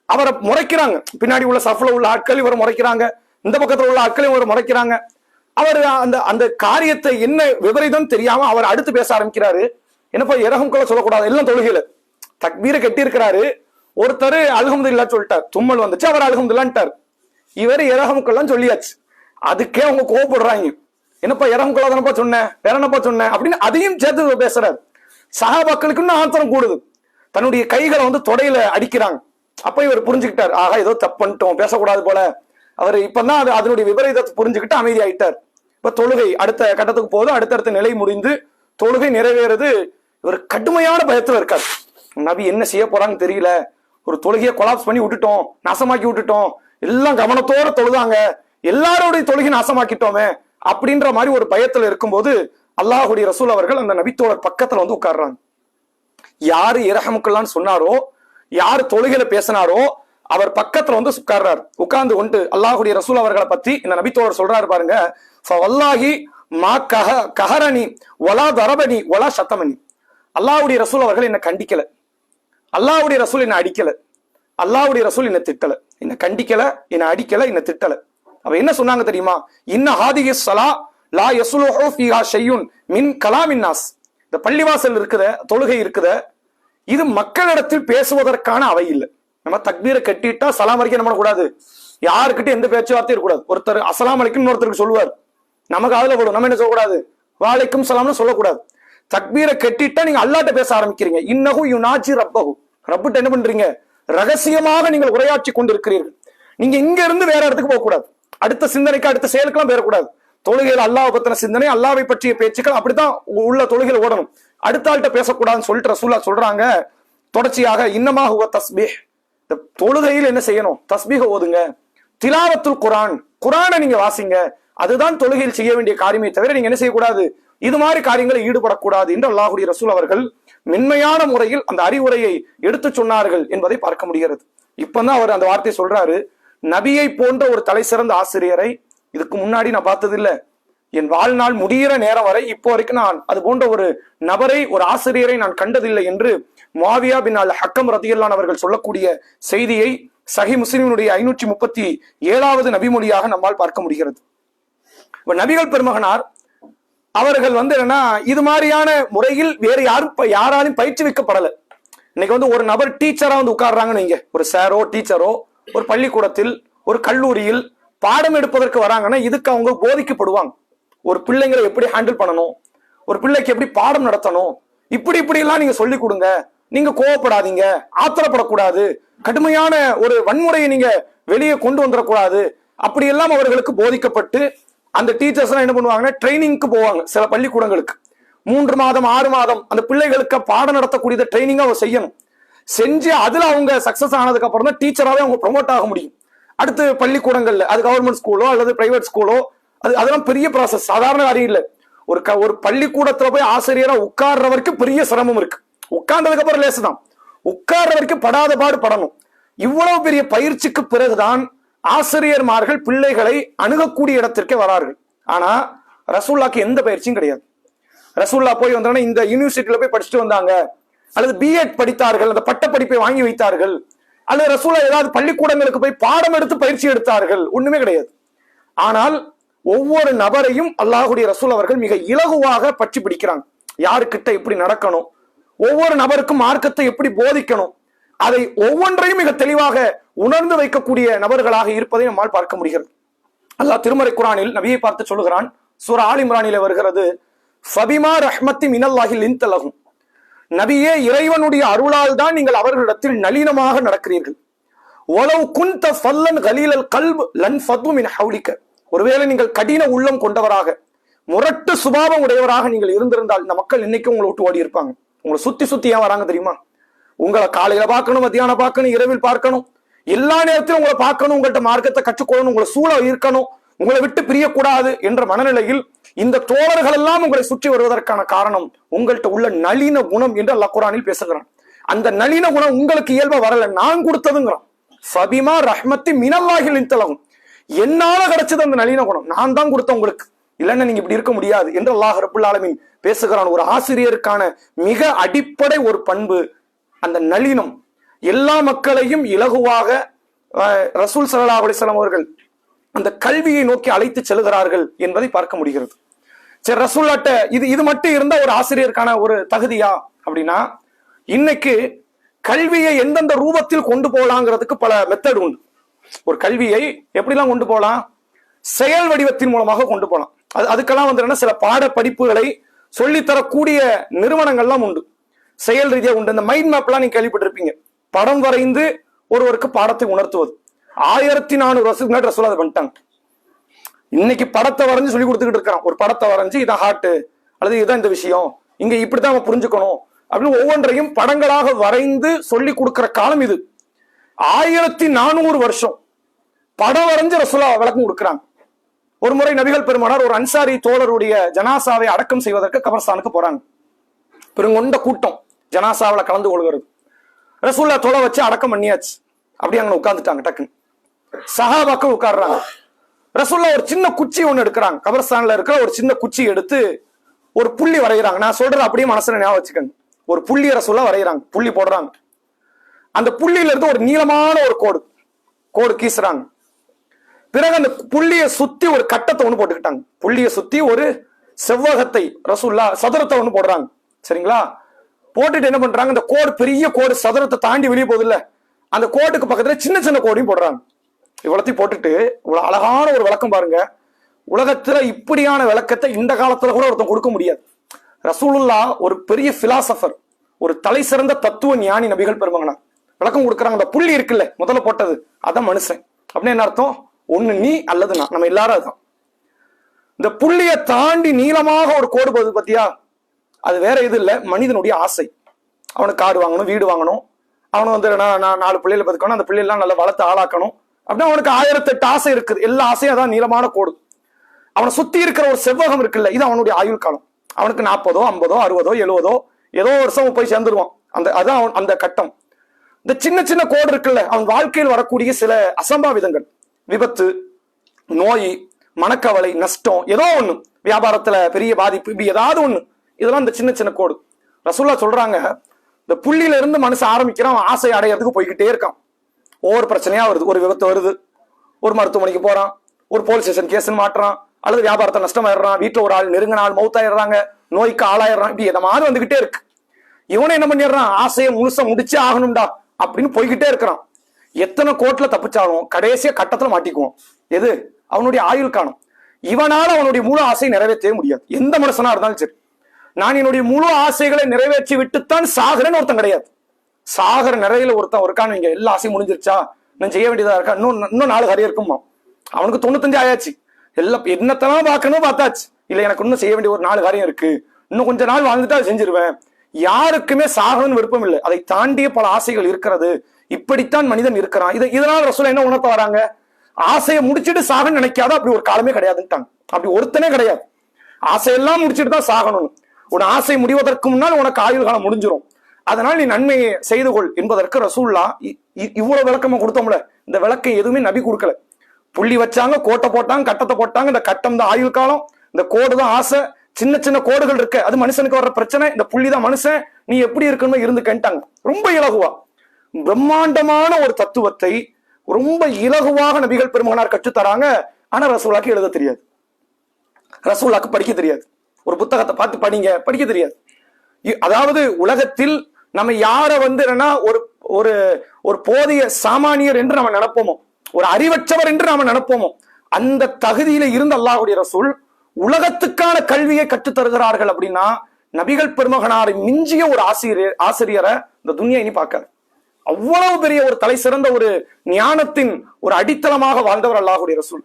அவரை முறைக்கிறாங்க, பின்னாடி உள்ள சஃப்ல உள்ள ஆட்கள் இவர் முறைக்கிறாங்க, இந்த பக்கத்துல உள்ள ஆட்கள் இவர் முறைக்கிறாங்க. அவர் அந்த அந்த காரியத்தை என்ன விபரீதம் தெரியாம அவர் அடுத்து பேச ஆரம்பிக்கிறாரு. என்னப்பா இரஹமுக்கல்ல சொல்லக்கூடாது, எல்லாம் தொழுகையில தக்பீரை கட்டி இருக்கிறாரு. ஒருத்தர் அல்ஹம்துலில்லாஹ் சொல்லிட்டார், தும்மல் வந்துச்சு, அவர் அல்ஹம்துலில்லாஹ்ன்ட்டார். இவர் இரஹமுக்கல்லாம் சொல்லியாச்சு. அதுக்கே அவங்க கோவப்படுறாங்க. என்னப்பா இரஹமுக்கல்லா தானப்பா சொன்னேன், வேற என்னப்பா சொன்னேன் அப்படின்னு அதையும் சேர்த்து பேசுறாரு. சஹாபாக்களுக்கு இன்னும் ஆத்திரம் கூடுது. தன்னுடைய கைகளை தொடையில அடிக்கிறாங்க. அப்ப இவர் புரிஞ்சுக்கிட்டார், ஆகா ஏதோ தப்பு பண்ணிட்டோம், பேசக்கூடாது போல. அவர் இப்பதான் அதனுடைய விபரீதத்தை புரிஞ்சுக்கிட்டு அமைதி ஆயிட்டார். இப்ப தொழுகை அடுத்த கட்டத்துக்கு போது, அடுத்தடுத்த நிலை முடிந்து தொழுகை நிறைவேறது. இவர் கடுமையான பயத்துல இருக்கார். நபி என்ன செய்ய போறாங்கன்னு தெரியல, ஒரு தொழுகையை கொலாப்ஸ் பண்ணி விட்டுட்டோம், நாசமாக்கி விட்டுட்டோம், எல்லாம் கவனத்தோட தொழுதாங்க, எல்லாரோடைய தொழுகை நாசமாக்கிட்டோமே அப்படின்ற மாதிரி ஒரு பயத்துல இருக்கும்போது அல்லாஹுடைய ரசூல் அவர்கள் அந்த நபித்தோழர் பக்கத்துல உட்கார்றாங்க. யாரு இரஹமுக்கல்லான்னு சொன்னாரோ, யாரு தொழுகையில பேசினாரோ அவர் பக்கத்துல உட்கார்றாரு. உட்கார்ந்து கொண்டு அல்லாஹுடைய ரசூல் அவர்களை பத்தி இந்த நபித்தோழர் சொல்றாரு பாருங்க, வல்லாஹி மா கஹரனி வலா தரபனி வலா சத்தமனி. அல்லாஹுடைய ரசூல் அவர்கள் என்ன கண்டிக்கல, அல்லாஹுடைய ரசூல் என்ன அடிக்கல, அல்லாஹுடைய ரசூல் என்ன திட்டல, என்ன கண்டிக்கல, என்ன அடிக்கல, என்ன திட்டல. அவ என்ன சொன்னாங்க தெரியுமா, இன்ன ஹாதிஹி ஸலா லா யஸ்லுஹு ஃபீஹா ஷையுன் மின் கலாமின் நாஸ். இந்த பள்ளிவாசல் இருக்குத, தொழுகை இருக்குத, இது மக்களிடத்தில் பேசுவதற்கான அவை இல்லை. நம்ம தக்பீரை கட்டிட்டா சலாம் வரைக்கும் என்ன பண்ணக்கூடாது, யாருக்கிட்ட எந்த பேச்சுவார்த்தையும் இருக்கக்கூடாது. ஒருத்தர் அஸ்ஸலாமு அலைக்கும் இன்னொருத்தருக்கு சொல்லுவார், நமக்கு அதுல போடும், நம்ம என்ன சொல்லக்கூடாது, வாலைக்கும் சலாம்னு சொல்லக்கூடாது. தக்பீரை கட்டிட்டா நீங்க அல்லாட்ட பேச ஆரம்பிக்கிறீங்க. இன்னஹு யுனாஜி ரப்பஹு, ரப்பிட்ட என்ன பண்றீங்க, ரகசியமாக நீங்கள் உரையாற்றி கொண்டிருக்கிறீர்கள். நீங்க இங்க இருந்து வேற இடத்துக்கு போக கூடாது, அடுத்த சிந்தனைக்கு அடுத்த செயலுக்கெல்லாம் பேரக்கூடாது. தொழுகையில் அல்லாஹ் பத்தின சிந்தனை, அல்லாவை பற்றிய பேச்சுக்கள் அப்படித்தான் உள்ள தொழுகையில் ஓடணும். அடுத்த ஆள்கிட்ட பேசக்கூடாதுன்னு சொல்லிட்டு ரசூலுல்லாஹ் சொல்றாங்க. தொடர்ச்சியாக இன்னமா ஹுவ தஸ்பீஹ், தொழுகையில் என்ன செய்யணும், தஸ்பீஹ ஓதுங்க, திலாவத்துல் குர்ஆன், குர்ஆனை நீங்க வாசிங்க, அதுதான் தொழுகையில் செய்ய வேண்டிய காரியமே தவிர நீங்க என்ன செய்யக்கூடாது, இது மாதிரி காரியங்களை ஈடுபடக்கூடாது என்று அல்லாஹுடைய ரசூல் அவர்கள் மென்மையான முறையில் அந்த அறிவுரையை எடுத்து சொன்னார்கள் என்பதை பார்க்க முடிகிறது. இப்பதான் அவர் அந்த வார்த்தையை சொல்றாரு, நபியை போன்ற ஒரு தலை சிறந்த ஆசிரியரை இதுக்கு முன்னாடி நான் பார்த்ததில்லை, என் வாழ்நாள் முடிகிற நேரம் வரை இப்போ வரைக்கும் நான் அது போன்ற ஒரு நபரை, ஒரு ஆசிரியரை நான் கண்டதில்லை என்று முஆவியா பின் அல் ஹக்கம் ரதியல்லாஹு அவர்கள் சொல்லக்கூடிய செய்தியை சஹீஹ் முஸ்லிமினுடைய 537வது நபிமொழியாக நம்மால் பார்க்க முடிகிறது. இப்ப நபிகள் பெருமகனார் அவர்கள் என்னன்னா இது மாதிரியான முறையில் வேறு யாராலும் பயிற்றுவிக்கப்படலை. இன்னைக்கு ஒரு நபர் டீச்சரா உட்கார்றாங்கன்னு வைங்க, ஒரு சாரோ டீச்சரோ ஒரு பள்ளிக்கூடத்தில் ஒரு கல்லூரியில் பாடம் எடுப்பதற்கு வராங்கன்னா இதுக்கு அவங்க போதிக்கப்படுவாங்க. ஒரு பிள்ளைங்களை எப்படி ஹேண்டில் பண்ணணும், ஒரு பிள்ளைக்கு எப்படி பாடம் நடத்தணும், இப்படி எல்லாம் நீங்க சொல்லி கொடுங்க, நீங்க கோவப்படாதீங்க, ஆத்திரப்படக்கூடாது, கடுமையான ஒரு வன்முறையை நீங்க வெளியே கொண்டு வந்துடக்கூடாது, அப்படி எல்லாம் அவர்களுக்கு போதிக்கப்பட்டு அந்த டீச்சர்ஸ் எல்லாம் என்ன பண்ணுவாங்கன்னா ட்ரைனிங்க்கு போவாங்க. சில பள்ளிக்கூடங்களுக்கு 3 மாதம் 6 மாதம் அந்த பிள்ளைகளுக்கு பாடம் நடத்தக்கூடிய ட்ரைனிங் அவங்க செய்யணும். செஞ்சு அதுல அவங்க சக்சஸ் ஆனதுக்கு அப்புறம் தான் டீச்சராகவே அவங்க ப்ரொமோட் ஆக முடியும். அடுத்து பள்ளிக்கூடங்கள்ல, அது கவர்மெண்ட் ஸ்கூலோ அல்லது பிரைவேட் ஸ்கூலோ, அதெல்லாம் பெரிய ப்ராசஸ், சாதாரண காரியம் இல்லை. ஒரு பள்ளிக்கூடத்துல போய் ஆசிரியரா உட்கார்ற வரைக்கும் பெரிய சிரமம் இருக்கு. உட்கார்ந்ததுக்கு அப்புறம் லேசுதான், உட்கார்ற வரைக்கும் படாத பாடு படணும். இவ்வளவு பெரிய பயிற்சிக்கு பிறகுதான் ஆசிரியர்மார்கள் பிள்ளைகளை அணுகக்கூடிய இடத்திற்கே வரார்கள். ஆனா ரசூலுல்லாஹ்க்கு எந்த பயிற்சியும் கிடையாது. ரசூலுல்லாஹ் போய் வந்தாங்கன்னா இந்த யூனிவர்சிட்டியில போய் படிச்சுட்டு வந்தாங்க, அல்லது பிஎட் படித்தார்கள், அந்த பட்ட படிப்பை வாங்கி வைத்தார்கள், அல்லது ரசூலுல்லாஹ் ஏதாவது பள்ளிக்கூடங்களுக்கு போய் பாடம் எடுத்து பயிற்சி எடுத்தார்கள், ஒண்ணுமே கிடையாது. ஆனால் ஒவ்வொரு நபரையும் அல்லாஹுடைய ரசூல் அவர்கள் மிக இலகுவாக பற்றி பிடிக்கிறாங்க. யாருக்கிட்ட எப்படி நடக்கணும், ஒவ்வொரு நபருக்கும் மார்க்கத்தை எப்படி போதிக்கணும், அதை ஒவ்வொன்றையும் மிக தெளிவாக உணர்ந்து வைக்கக்கூடிய நபர்களாக இருப்பதை நம்மால் பார்க்க முடிகிறது. அல்லாஹ் திருமறை குர்ஆனில் நபியை பார்த்து சொல்லுகிறான். சூரா ஆல் இம்ரானிலே வருகிறது, ஃபபிமா ரஹ்மத்தி மினல்லாஹி லின்த லஹும், நபியே இறைவனுடைய அருளால் தான் நீங்கள் அவர்களிடத்தில் நளினமாக நடக்கிறீர்கள். வலவ் குன்த ஃபல்லன் கலீலல் கல்ப் லன் ஃபது மின் ஹவ்லிக, ஒருவேளை நீங்கள் கடின உள்ளம் கொண்டவராக, முரட்டு சுபாவம் உடையவராக நீங்கள் இருந்திருந்தால் இந்த மக்கள் இன்னைக்கு உங்களை விட்டு ஓடி இருப்பாங்க. உங்களை சுத்தி ஏன் வராங்க தெரியுமா? உங்களை காலையில பார்க்கணும், மத்தியானம் பார்க்கணும், இரவில் பார்க்கணும், எல்லா நேரத்திலும் உங்களை பார்க்கணும், உங்கள்கிட்ட மார்க்கத்தை கற்றுக்கொள்ளணும், உங்களை சூழ இருக்கணும், உங்களை விட்டு பிரியக்கூடாது என்ற மனநிலையில் இந்த தோழர்கள் எல்லாம் உங்களை சுற்றி வருவதற்கான காரணம் உங்கள்கிட்ட உள்ள நளின குணம் என்று அல்லாஹ் குர்ஆனில் பேசுகிறான். அந்த நளின குணம் உங்களுக்கு இயல்பா வரல, நான் கொடுத்ததுங்கிறான். ஃபபிமா ரஹ்மத்தி மினல்லாஹி லின்த லஹும், என்னால கிடைச்சது அந்த நளின குணம், நான் தான் கொடுத்தேன் உங்களுக்கு. இல்லைன்னா நீங்க இப்படி இருக்க முடியாது என்று அல்லாஹ் ரப்புல் ஆலமீன் பேசுகிறான். ஒரு ஆசிரியருக்கான மிக அடிப்படை ஒரு பண்பு அந்த நளினம். எல்லா மக்களையும் இலகுவாக ரசூல் ஸல்லல்லாஹு அலைஹி வஸல்லம் அவர்கள் அந்த கல்வியை நோக்கி அழைத்து செல்கிறார்கள் என்பதை பார்க்க முடிகிறது. சரி, ரசூல்லாட்ட இது மட்டும் இருந்தா ஒரு ஆசிரியருக்கான ஒரு தகுதியா அப்படின்னா, இன்னைக்கு கல்வியை எந்தெந்த ரூபத்தில் கொண்டு போகலாங்கிறதுக்கு பல மெத்தட் உண்டு. ஒரு கல்வியை எப்படிலாம் கொண்டு போகலாம்? செயல் வடிவத்தின் மூலமாக கொண்டு போகலாம். அதுக்கெல்லாம் வந்து சில பாட படிப்புகளை சொல்லித்தரக்கூடிய நிறுவனங்கள்லாம் உண்டு, செயல் ரீதியாக உண்டு. இந்த மைண்ட் மேப்லாம் நீங்க கேள்விப்பட்டிருப்பீங்க. படம் வரைந்து ஒருவருக்கு பாடத்தை உணர்த்துவது. 1400 வருஷத்துக்கு முன்னாடி ரசூல் அதை பண்ணிட்டாங்க. இன்னைக்கு படத்தை வரைஞ்சு சொல்லி கொடுத்துக்கிட்டு இருக்கிறான். ஒரு படத்தை வரைஞ்சு இதான் ஹார்ட் அல்லது இதுதான் இந்த விஷயம், இங்க இப்படித்தான் அவன் புரிஞ்சுக்கணும் அப்படின்னு ஒவ்வொன்றையும் படங்களாக வரைந்து சொல்லி கொடுக்கிற காலம் இது. 1400 வருஷம் படம் வரைஞ்சு ரசூலா விளக்கம் கொடுக்கிறாங்க. ஒரு முறை நபிகள் பெருமானார் ஒரு அன்சாரி தோழருடைய ஜனாசாவை அடக்கம் செய்வதற்கு கபர்ஸ்தானுக்கு போறாங்க. பெருங்கொண்ட கூட்டம் ஜனாசாவில் கலந்து கொள்கிறது. ரசூல்லா தொலை வச்சு அடக்கம் பண்ணியாச்சு. அப்படி அங்க உட்கார்ந்துட்டாங்க. டக்குன்னு சஹாபாக்கள் உட்கார்றாங்க. ரசூல்லா ஒரு சின்ன குச்சி ஒண்ணு எடுக்கிறாங்க. கபர்ஸ்தான்ல இருக்கிற ஒரு சின்ன குச்சி எடுத்து ஒரு புள்ளி வரைகிறாங்க. நான் சொல்றது அப்படியே மனசுல ஞாபகம் வச்சுக்கோங்க. ஒரு புள்ளி ரசூல்லா வரைகிறாங்க, புள்ளி போடுறாங்க. அந்த புள்ளியில இருந்து ஒரு நீளமான ஒரு கோடு கீசுறாங்க. பிறகு அந்த புள்ளியை சுத்தி ஒரு கட்டத்தை ஒண்ணு போட்டுக்கிட்டாங்க. புள்ளியை சுத்தி ஒரு செவ்வகத்தை ரசூல்லா சதுரத்தை ஒண்ணு போடுறாங்க. சரிங்களா? போட்டுட்டு என்ன பண்றாங்க, இந்த கோடு பெரிய கோடு சதுரத்தை தாண்டி வெளியே போகுது இல்ல, அந்த கோட்டுக்கு பக்கத்துல சின்ன சின்ன கோடையும் போடுறாங்க. இவ்வளத்தையும் போட்டுட்டு இவ்வளவு அழகான ஒரு விளக்கம் பாருங்க. உலகத்துல இப்படியான விளக்கத்தை இந்த காலத்துல கூட ஒருத்தன் கொடுக்க முடியாது. ரசூலுல்லாஹ் ஒரு பெரிய பிலாசபர், ஒரு தலை சிறந்த தத்துவ ஞானி நபிகள் பெருமகனார் விளக்கம் கொடுக்குறாங்க. அந்த புள்ளி இருக்குல்ல முதல்ல போட்டது, அதான் மனுஷன் அப்படின்னு என்ன அர்த்தம்? ஒண்ணு நீ அல்லது நான், நம்ம எல்லாரும் அதுதான். இந்த புள்ளியை தாண்டி நீளமாக ஒரு கோடு போகுது பத்தியா, அது வேற எது இல்ல, மனிதனுடைய ஆசை. அவனுக்கு கார் வாங்கணும், வீடு வாங்கணும், அவனை வந்து நான் 4 பிள்ளைகளை பதுக்கணும், அந்த பிள்ளைலாம் நல்லா வளர்த்து ஆளாக்கணும் அப்படின்னா அவனுக்கு 1008 ஆசை இருக்குது. எல்லா ஆசையும் அதான் நீளமான கோடு. அவனை சுத்தி இருக்கிற ஒரு செவ்வகம் இருக்குல்ல, இது அவனுடைய ஆயுள் காலம். அவனுக்கு 40, 50, 60, 70 ஏதோ வருஷம் போய் சேர்ந்துருவான். அதான் அந்த கட்டம். இந்த சின்ன சின்ன கோடு இருக்குல்ல, அவன் வாழ்க்கையில் வரக்கூடிய சில அசம்பாவிதங்கள், விபத்து, நோய், மனக்கவலை, நஷ்டம், ஏதோ ஒண்ணு, வியாபாரத்துல பெரிய பாதிப்பு, இப்படி ஏதாவது ஒண்ணு, இதெல்லாம் இந்த சின்ன சின்ன கோடு. ரசூல்லா சொல்றாங்க, இந்த புள்ளியில இருந்து மனுஷன் ஆரம்பிக்கிறான், ஆசை அடையிறதுக்கு போய்கிட்டே இருக்கான். ஒவ்வொரு பிரச்சனையா வருது, ஒரு விபத்து வருது, ஒரு மருத்துவமனைக்கு போறான், ஒரு போலீஸ் ஸ்டேஷன் கேஸ் மாட்டுறான், அல்லது வியாபாரத்தை நஷ்டமாயிடுறான், வீட்டுல ஒரு ஆள் நெருங்கின ஆள் மௌத்தாயிடுறாங்க, நோய்க்கு ஆளாயிடுறான், இப்படி எதை மாதிரி வந்துகிட்டே இருக்கு. இவனை என்ன பண்ணிடுறான், ஆசையை முழுசா முடிச்சே ஆகணும்டா அப்படின்னு போய்கிட்டே இருக்கிறான். எத்தனை கோட்ல தப்பிச்சாலும் கடைசியா கட்டத்துல மாட்டிக்குவோம். எது? அவனுடைய ஆயுள் காலம். இவனால அவனுடைய முழு ஆசையை நிறைவேற்றவே முடியாது. எந்த மனுஷனா இருந்தாலும் சரி, நான் என்னுடைய முழு ஆசைகளை நிறைவேற்றி விட்டுத்தான் சாகிறேன்னு ஒருத்தன் கிடையாது. சாகர நிறையில ஒருத்தன் இருக்கான்னு, இங்க எல்லா ஆசையும் முடிஞ்சிருச்சா, நான் செய்ய வேண்டியதா இருக்கா, இன்னும் 4 காரியம் இருக்குமா, அவனுக்கு 95 ஆயாச்சு, எல்லாம் என்னத்தெல்லாம் பார்க்கணும் பார்த்தாச்சு, இல்ல எனக்கு இன்னும் செய்ய வேண்டிய ஒரு 4 காரியம் இருக்கு, இன்னும் கொஞ்ச நாள் வாழ்ந்துட்டா செஞ்சிருவேன். யாருக்குமே சாகணும்னு விருப்பம் இல்லை. அதை தாண்டிய பல ஆசைகள் இருக்கிறது. இப்படித்தான் மனிதன் இருக்கிறான். இதனால ரசூல் என்ன உணர்த்த வராங்க, ஆசையை முடிச்சுட்டு சாகன்னு நினைக்காத அப்படி ஒரு காலமே கிடையாதுன்ட்டாங்க. அப்படி ஒருத்தனே கிடையாது. ஆசையெல்லாம் முடிச்சுட்டு தான் சாகணும். உன் ஆசை முடிவதற்கு முன்னால் உனக்கு ஆயுள் காலம் முடிஞ்சிடும். அதனால் நீ நன்மையை செய்து கொள் என்பதற்கு ரசூல்லா இவ்வளவு விளக்கமா கொடுத்தோம்ல. இந்த விளக்கம் எதுவுமே நபி கொடுக்கல. புள்ளி வச்சாங்க, கோட்டை போட்டாங்க, கட்டத்தை போட்டாங்க. இந்த கட்டம் தான் ஆயுள் காலம், இந்த கோடு தான் ஆசை. சின்ன சின்ன கோடுகள் இருக்கு, அது மனுஷனுக்கு வர்ற பிரச்சனை. இந்த புள்ளி தான் மனுஷன், நீ எப்படி இருக்கணும் இருந்து கேட்டாங்க. ரொம்ப இலகுவா பிரம்மாண்டமான ஒரு தத்துவத்தை ரொம்ப இலகுவாக நபிகள் பெருமகனார் கற்றுத்தராங்க. ஆனா ரசூலாக்கு எழுத தெரியாது, ரசூலாக்கு படிக்க தெரியாது. ஒரு புத்தகத்தை பார்த்து படிக்க தெரியாது. அதாவது உலகத்தில் நம்ம யார வந்து என்னன்னா ஒரு போதிய சாமானியர் என்று நம்ம நினைப்போமோ, ஒரு அறிவற்றவர் என்று நாம நினைப்போமோ, அந்த தகுதியில இருந்த அல்லாஹ்வுடைய ரசூல் உலகத்துக்கான கல்வியை கற்றுத் தருகிறார்கள். அப்படின்னா நபிகள் பெருமகனாரை மிஞ்சிய ஒரு ஆசிரியரை இந்த துன்யா இனி பார்க்காது. அவ்வளவு பெரிய ஒரு தலை சிறந்த ஒரு ஞானத்தின் ஒரு அடித்தளமாக வாழ்ந்தவர் அல்லாஹ்வுடைய ரசூல்.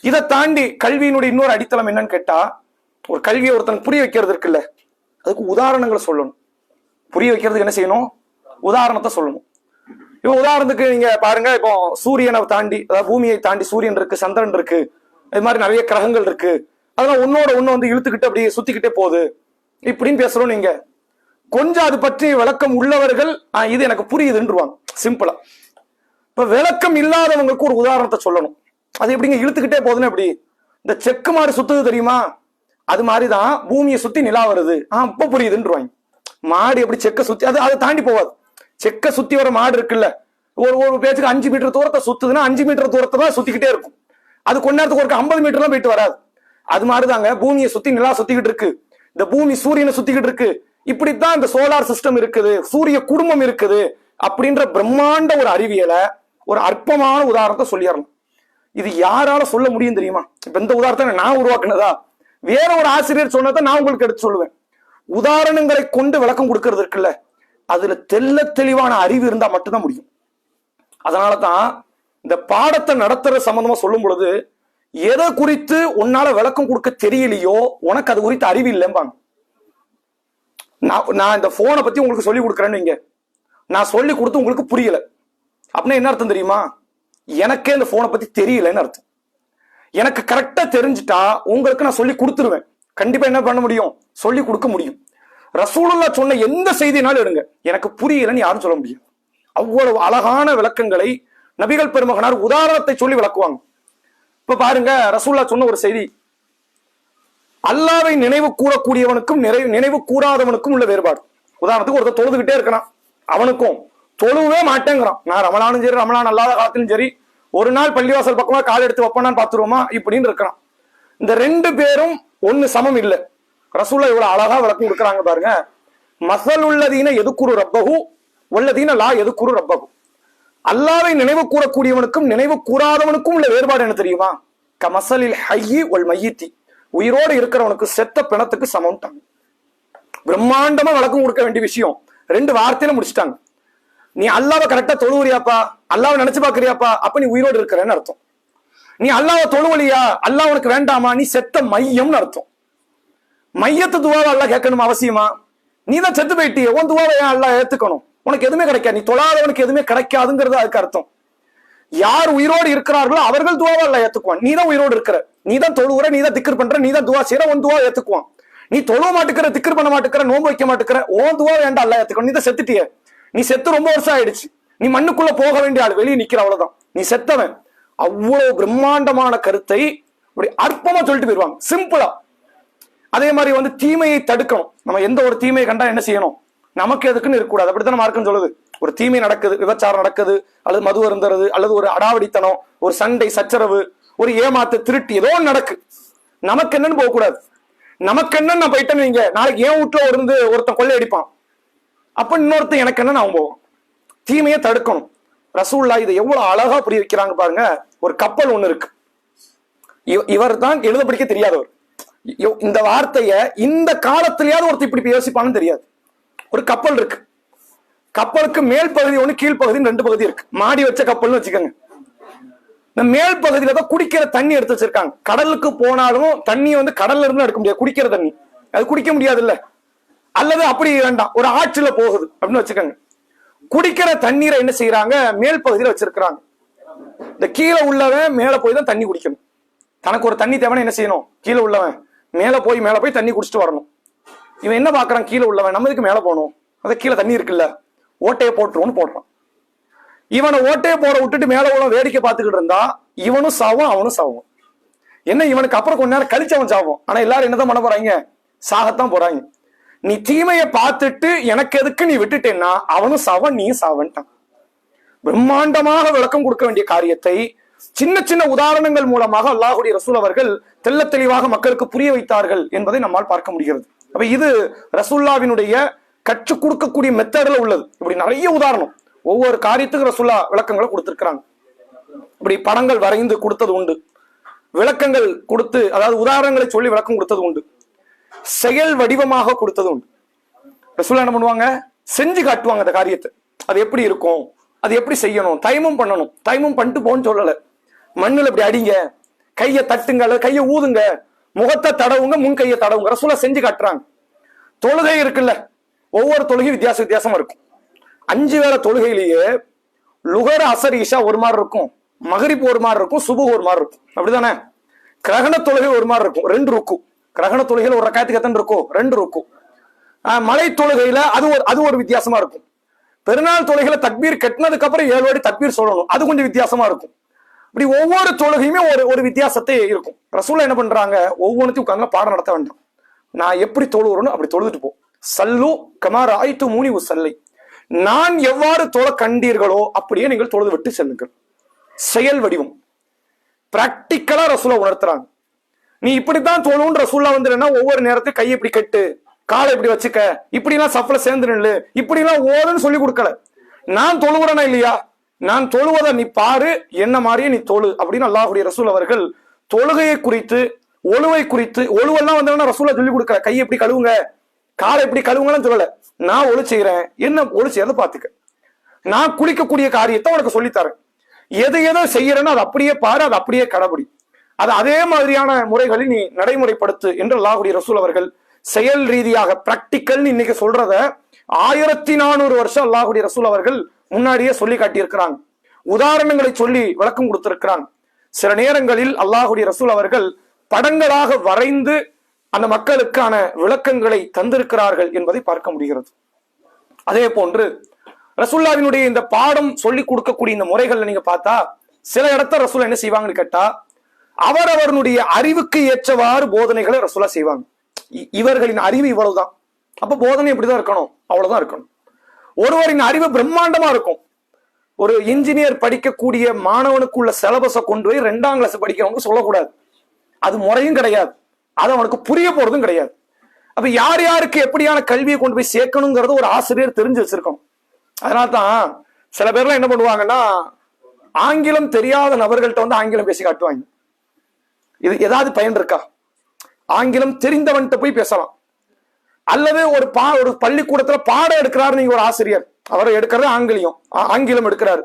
இதை தாண்டி கல்வியினுடைய இன்னொரு அடித்தளம் என்னன்னு கேட்டா, ஒரு கல்வியை ஒருத்தன் புரிய வைக்கிறது இருக்குல்ல, அதுக்கு உதாரணங்களை சொல்லணும். புரிய வைக்கிறதுக்கு என்ன செய்யணும்? உதாரணத்தை சொல்லணும். இப்போ உதாரணத்துக்கு நீங்க பாருங்க, இப்போ சூரியனை தாண்டி, அதாவது பூமியை தாண்டி சூரியன் இருக்கு, சந்திரன் இருக்கு, இது மாதிரி நிறைய கிரகங்கள் இருக்கு. அதெல்லாம் ஒன்னோட ஒண்ணு வந்து இழுத்துக்கிட்டு அப்படியே சுத்திக்கிட்டே போகுது இப்படின்னு பேசுறோம். நீங்க கொஞ்சம் அது பற்றி விளக்கம் உள்ளவர்கள் இது எனக்கு புரியுதுன்றுவாங்க சிம்பிளா. இப்ப விளக்கம் இல்லாதவங்களுக்கு ஒரு உதாரணத்தை சொல்லணும். அது எப்படிங்க இழுத்துக்கிட்டே போகுதுன்னு எப்படி? இந்த செக்கு மாடு சுத்துது தெரியுமா, அது மாதிரிதான் பூமியை சுத்தி நிலா வருது. இப்ப புரியுதுன்றாங்க. மாடு எப்படி செக்க சுத்தி அதை தாண்டி போவாது. செக்க சுத்தி வர மாடு இருக்குல்ல, ஒரு பேச்சுக்கு 5 மீட்டர் தூரத்தை சுத்துதுன்னா 5 மீட்டர் தூரத்தை தான் சுத்திக்கிட்டே இருக்கும். அது கொஞ்ச நேரத்துக்கு ஒரு 50 மீட்டர்லாம் போயிட்டு வராது. அது மாதிரிதாங்க பூமியை சுத்தி நிலா சுத்திக்கிட்டு இருக்கு, இந்த பூமி சூரியனை சுத்திக்கிட்டு இருக்கு. இப்படித்தான் இந்த சோலார் சிஸ்டம் இருக்குது, சூரிய குடும்பம் இருக்குது அப்படின்ற பிரம்மாண்ட ஒரு அறிவியலை ஒரு அற்பமான உதாரணத்தை சொல்லிடலாம். இது யாரால சொல்ல முடியும் தெரியுமா? இப்ப இந்த உதாரணத்தை நான் உருவாக்குனதா, வேற ஒரு ஆசிரியர் சொன்னதை நான் உங்களுக்கு எடுத்து சொல்லுவேன். உதாரணங்களை கொண்டு விளக்கம் கொடுக்கறது இருக்குல்ல, அதுல தெள்ள தெளிவான அறிவு இருந்தா மட்டும்தான் முடியும். அதனாலதான் இந்த பாடத்தை நடத்துற சம்பந்தமா சொல்லும் பொழுது எதை குறித்து உன்னால விளக்கம் கொடுக்க தெரியலையோ உனக்கு அது குறித்து அறிவு இல்லைம்பாங்க. நான் இந்த போனை பத்தி உங்களுக்கு சொல்லி கொடுக்குறேன்னு வைங்க, நான் சொல்லி கொடுத்து உங்களுக்கு புரியல அப்படின்னா என்ன அர்த்தம் தெரியுமா? எனக்கே இந்த போனை பத்தி தெரியலன்னு அர்த்தம். எனக்கு கரெக்டா தெரிஞ்சுட்டா உங்களுக்கு நான் சொல்லி கொடுத்துருவேன். கண்டிப்பா என்ன பண்ண முடியும்? சொல்லி கொடுக்க முடியும். ரசூலுல்லாஹ் சொன்ன எந்த செய்தினாலும் எடுங்க, எனக்கு புரியலன்னு யாரும் சொல்ல முடியும். அவ்வளவு அழகான விளக்கங்களை நபிகள் பெருமகனார் உதாரணத்தை சொல்லி விளக்குவாங்க. இப்ப பாருங்க, ரசூலுல்லாஹ் சொன்ன ஒரு செய்தி, அல்லாஹ்வை நினைவு கூறக்கூடியவனுக்கும் நினைவு கூறாதவனுக்கும் உள்ள வேறுபாடு. உதாரணத்துக்கு ஒருத்தர் தொழுதுகிட்டே இருக்கிறான், அவனுக்கும் தொழுவே மாட்டேங்கிறான். நான் ரமலானும் சரி ரமலான் அல்லாத காலத்திலும் சரி ஒரு நாள் பள்ளிவாசல் பக்கமா கால் எடுத்து வைப்பானான்னு பாத்துருவோமா இப்படின்னு இருக்கிறான். இந்த 2 பேரும் ஒண்ணு சமம் இல்லை. ரசூலுல்லாஹ் இவ்வளவு அழகா விளக்கம் கொடுக்குறாங்க பாருங்க. மசல் உள்ளதீன எதுக்குரு ரப்பகு உள்ளதீன லா எதுக்குரு ரப்பகு. அல்லாஹ்வை நினைவு கூறக்கூடியவனுக்கும் நினைவு கூறாதவனுக்கும் உள்ள வேறுபாடு என்ன தெரியுமா? கமசலில் ஹய்யி ஒல் மையித்தி, உயிரோடு இருக்கிறவனுக்கு செத்த பிணத்துக்கு சமம்ட்டாங்க. பிரம்மாண்டமா விளக்கம் கொடுக்க வேண்டிய விஷயம் 2 வார்த்தையில முடிச்சுட்டாங்க. நீ அல்லாஹ்வை கரெக்டா தொழுவுறியாப்பா, அல்லாஹ்வை நினைச்சு பாக்குறியாப்பா, அப்ப நீ உயிரோடு இருக்கிறன்னு அர்த்தம். நீ அல்லாஹ்வை தொழுவலியா, அல்லாஹ் உனக்கு வேண்டாமா, நீ செத்த மையம்னு அர்த்தம். மையத்து துவாவை அல்லாஹ் கேட்கணும் அவசியமா? நீ தான் செத்து போயிட்டிய, உன் துவாவை ஏன் அல்லாஹ் ஏத்துக்கணும்? உனக்கு எதுவுமே கிடைக்காது, நீ தொழாதவனுக்கு எதுவுமே கிடைக்காதுங்கிறது அதுக்கு அர்த்தம். யார் உயிரோடு இருக்கிறார்களோ அவர்கள் துவாவை அல்லாஹ் ஏத்துக்குவான். நீ தான் உயிரோடு இருக்கிற, நீ தான் தொழுவுற, நீ தான் திக்ர் பண்ற, நீ தான் துவா செய்யற, உன் துவா ஏத்துக்குவான். நீ தொழுவ மாட்டுக்கிற, திக்ர் பண்ண மாட்டுக்கிற, நோன்பு வைக்க மாட்டுக்கிற, உன் துவா வேண்டாம் அல்லாஹ் ஏத்துக்கணும். நீ தான் செத்துட்டிய, நீ செத்து ரொம்ப வருஷம் ஆயிடுச்சு, நீ மண்ணுக்குள்ள போக வேண்டிய ஆள், வெளியே நிக்கிற, அவ்வளவுதான், நீ செத்தவன். அவ்வளவு பிரம்மாண்டமான கருத்தை இப்படி அற்பமா சொல்லிட்டு போயிருவாங்க, சிம்பிளா. அதே மாதிரி தீமையை தடுக்கணும். நம்ம எந்த ஒரு தீமையை கண்டா என்ன செய்யணும்? நமக்கு எதுக்குன்னு இருக்கக்கூடாது. அப்படித்தான் மார்க்கம் சொல்லுது. ஒரு தீமை நடக்குது, விபச்சாரம் நடக்குது, அல்லது மது அருந்துறது, அல்லது ஒரு அடாவடித்தனம், ஒரு சண்டை சச்சரவு, ஒரு ஏமாத்து, திருட்டு, ஏதோ நடக்கு, நமக்கு என்னன்னு போக கூடாது. நமக்கு என்னன்னு நான் போயிட்டேன்னு வைங்க, நாளைக்கு என் வீட்டுல ஒருத்தன் கொள்ளை அடிப்பான், அப்ப இன்னொருத்தன் எனக்கு என்ன நான் போவோம். தீமையை தடுக்கணும். ரசூலுல்லாஹ் இதை எவ்வளவு அழகா புரிய வைக்கிறாங்க பாருங்க. ஒரு கப்பல் ஒண்ணு இருக்கு, இவர் தான் எழுத படிக்க தெரியாதவர். இந்த வார்த்தைய இந்த காலத்திலேயாவது ஒருத்தர் இப்படி யோசிப்பான்னு தெரியாது. ஒரு கப்பல் இருக்கு, கப்பலுக்கு மேல் பகுதி ஒண்ணு, கீழ்பகுதி 2 பகுதி இருக்கு. மாடி வச்ச கப்பல்னு வச்சுக்கோங்க. இந்த மேல் பகுதியில தான் குடிக்கிற தண்ணி எடுத்து வச்சிருக்காங்க. கடலுக்கு போனாலும் தண்ணி கடல்ல இருந்து எடுக்க முடியாது, குடிக்கிற தண்ணி அது குடிக்க முடியாது இல்ல, அல்லது அப்படி வேண்டாம், ஒரு ஆற்றுல போகுது அப்படின்னு வச்சுக்கோங்க. குடிக்கிற தண்ணீரை என்ன செய்யறாங்க? மேல் பகுதியில வச்சிருக்கிறாங்க. இந்த கீழே உள்ளவன் மேல போய் தான் தண்ணி குடிக்கணும். தனக்கு ஒரு தண்ணி தேவைன்னா என்ன செய்யணும்? கீழே உள்ளவன் மேல போய் தண்ணி குடிச்சிட்டு வரணும். இவன் என்ன பாக்குறான்? கீழே உள்ளவன் நம்ம இதுக்கு மேல போகணும், அதை கீழே தண்ணி இருக்குல்ல, ஓட்டையை போட்டுருவோம்னு போடுறான். இவனை ஓட்டையை போட விட்டுட்டு மேல உள்ள வேடிக்கை பார்த்துக்கிட்டு இருந்தா இவனும் சாவும் அவனும் சாவும். என்ன, இவனுக்கு அப்புறம் கொஞ்ச நேரம் கழிச்சு அவன் சாவும். ஆனா எல்லாரும் என்னதான் பண்ண போறாங்க? சாகத்தான் போறாங்க. நீ தீமையை பார்த்துட்டு எனக்கு எதுக்கு நீ விட்டுட்டேன்னா அவனும் சாவன் நீயும் சாவன்ட்டான். பிரம்மாண்டமாக விளக்கம் கொடுக்க வேண்டிய காரியத்தை சின்ன சின்ன உதாரணங்கள் மூலமாக அல்லாஹ்வுடைய ரசூல் அவர்கள் தெள்ள தெளிவாக மக்களுக்கு புரிய வைத்தார்கள் என்பதை நம்மால் பார்க்க முடிகிறது. அப்ப இது ரசூலுல்லாஹ்வினுடைய கற்றுக் கொடுக்கக்கூடிய மெத்தட்ல உள்ளது. இப்படி நிறைய உதாரணம், ஒவ்வொரு காரியத்துக்கு ரசூலுல்லாஹ் விளக்கங்களை கொடுத்திருக்கிறாங்க. இப்படி படங்கள் வரைந்து கொடுத்தது உண்டு, விளக்கங்கள் கொடுத்து, அதாவது உதாரணங்களை சொல்லி விளக்கம் கொடுத்தது உண்டு, செயல் வடிவமாக கொடுத்தது உண்டு. ரசூலுல்லாஹ் என்ன பண்ணுவாங்க? செஞ்சு காட்டுவாங்க அந்த காரியத்தை. அது எப்படி இருக்கும், அது எப்படி செய்யணும், தைமம் பண்ணணும். தைமம் பண்ணிட்டு போன்னு சொல்லல, மண்ணுல இப்படி அடிங்க, கையை தட்டுங்க, அல்லது கையை ஊதுங்க, முகத்தை தடவுங்க, முன் கையை தடவுங்க. ரசூலுல்லாஹ் செஞ்சு காட்டுறாங்க. தொழுகை இருக்குல்ல, ஒவ்வொரு தொழுகையும் வித்தியாசமா இருக்கும். 5 வேளை தொழுகையிலேயே லுகர் அசர் இஷா ஒரு மாதிரி இருக்கும், மகரிப் ஒரு மாதிரி இருக்கும், சுபுஹ் ஒரு மாதிரி இருக்கும், அப்படிதானே? கிரகண தொழுகை ஒரு மாதிரி இருக்கும், 2 ருக்கு. கிரகண தொழுகையில ஒரு ரக்காயத்துக்கு எத்தனை இருக்கும்? 2 ருக்கு. மலை தொழுகையில அது ஒரு வித்தியாசமா இருக்கும். பெருநாள் தொழுகையில தக்பீர் கட்டினதுக்கு அப்புறம் 7 வாட்டி தக்பீர் சொல்லணும், அது கொஞ்சம் வித்தியாசமா இருக்கும். இப்படி ஒவ்வொரு தொழுகையுமே ஒரு ஒரு வித்தியாசத்தை இருக்கும். ரசூலுல்லாஹ் என்ன பண்றாங்க, ஒவ்வொன்றுத்தையும் உட்கார்ந்து பாடம் நடத்த வேண்டாம். நான் எப்படி தொழுகிறேன்னு அப்படி தொழுதுட்டு போ. சல்லு கமா ரஅய்துமூனி உஸல்லி, நான் எவ்வாறு தொழ கண்டீர்களோ அப்படியே நீங்கள் தொழுது விட்டு செல்லுங்கள். செயல் வடிவம் பிராக்டிக்கலா ரசூலுல்லாஹ் உணர்த்துறாங்க. நீ இப்படித்தான் தொழுன்ற ரசூலுல்லாஹ் வந்து என்ன, ஒவ்வொரு நேரத்தையும் கையை இப்படி கட்டு, காலை இப்படி வச்சுக்க, இப்படி எல்லாம் சஃப்ல சேர்ந்து நில்லு, இப்படி எல்லாம் ஓடுன்னு சொல்லி கொடுக்கல. நான் தொழுகிறேனா இல்லையா, நான் தொழுவதை நீ பாரு, என்ன மாதிரியே நீ தொழு அப்படின்னு அல்லாஹ்வுடைய ரசூல் அவர்கள் தொழுகையை குறித்து, ஒழுவை குறித்து, ஒழுவெல்லாம் வந்து ரசூலுல்லாஹ் சொல்லி கொடுக்கல. கையை எப்படி கழுவுங்க, காலை எப்படி கழுவுங்கன்னு சொல்லல. நான் ஒழு செய்யறேன், என்ன ஒழு செய்யறத பாத்துக்க. நான் குளிக்கக்கூடிய காரியத்தை உனக்கு சொல்லித்தரேன். எது எதோ செய்யறேன்னு அதை அப்படியே பாரு, அதை அப்படியே கடைபிடி, அது அதே மாதிரியான முறைகளில் நீ நடைமுறைப்படுத்து என்று அல்லாஹ்வுடைய ரசூல் அவர்கள் செயல் ரீதியாக பிராக்டிக்கல் இன்னைக்கு சொல்றத 1400 வருஷம் அல்லாஹ்வுடைய ரசூல் அவர்கள் முன்னாடியே சொல்லி காட்டியிருக்கிறாங்க. உதாரணங்களை சொல்லி விளக்கம் கொடுத்திருக்கிறாங்க. சில நேரங்களில் அல்லாஹ்வுடைய ரசூல் அவர்கள் படங்களாக வரைந்து அந்த மக்களுக்கான விளக்கங்களை தந்திருக்கிறார்கள் என்பதை பார்க்க முடிகிறது. அதே போன்று ரசூலுல்லாஹ்வினுடைய இந்த பாடம் சொல்லி கொடுக்கக்கூடிய இந்த முறைகள்ல நீங்க பார்த்தா, சில இடத்த ரசூல் என்ன செய்வாங்கன்னு கேட்டா, அவரவருடைய அறிவுக்கு ஏற்றவாறு போதனைகளை ரசூலுல்லாஹ் செய்வாங்க. இவர்களின் அறிவு இவ்வளவுதான், அப்ப போதனை இப்படிதான் இருக்கணும், அவ்வளவுதான் இருக்கணும். ஒருவரின் அறிவு பிரம்மாண்டமா இருக்கும். ஒரு இன்ஜினியர் படிக்கக்கூடிய மாணவனுக்கு உள்ள சிலபஸை கொண்டு போய் 2ஆம் கிளாஸ் படிக்கிறவங்க சொல்லக்கூடாது. அது முறையும் கிடையாது, அது அவனுக்கு புரிய போறதும் கிடையாது. அப்ப யார் யாருக்கு எப்படியான கல்வியை கொண்டு போய் சேர்க்கணுங்கிறது ஒரு ஆசிரியர் தெரிஞ்சு வச்சிருக்கணும். அதனால்தான் சில பேர்லாம் என்ன பண்ணுவாங்கன்னா, ஆங்கிலம் தெரியாத நபர்கள்ட்ட வந்து ஆங்கிலம் பேசி காட்டுவாங்க. இது ஏதாவது பயன் இருக்கா? ஆங்கிலம் தெரிந்தவன்கிட்ட போய் பேசலாம். அல்லது ஒரு பள்ளிக்கூடத்துல பாடம் எடுக்கிறாரு நீங்க ஒரு ஆசிரியர், அவர் எடுக்கிறது ஆங்கிலம் எடுக்கிறாரு.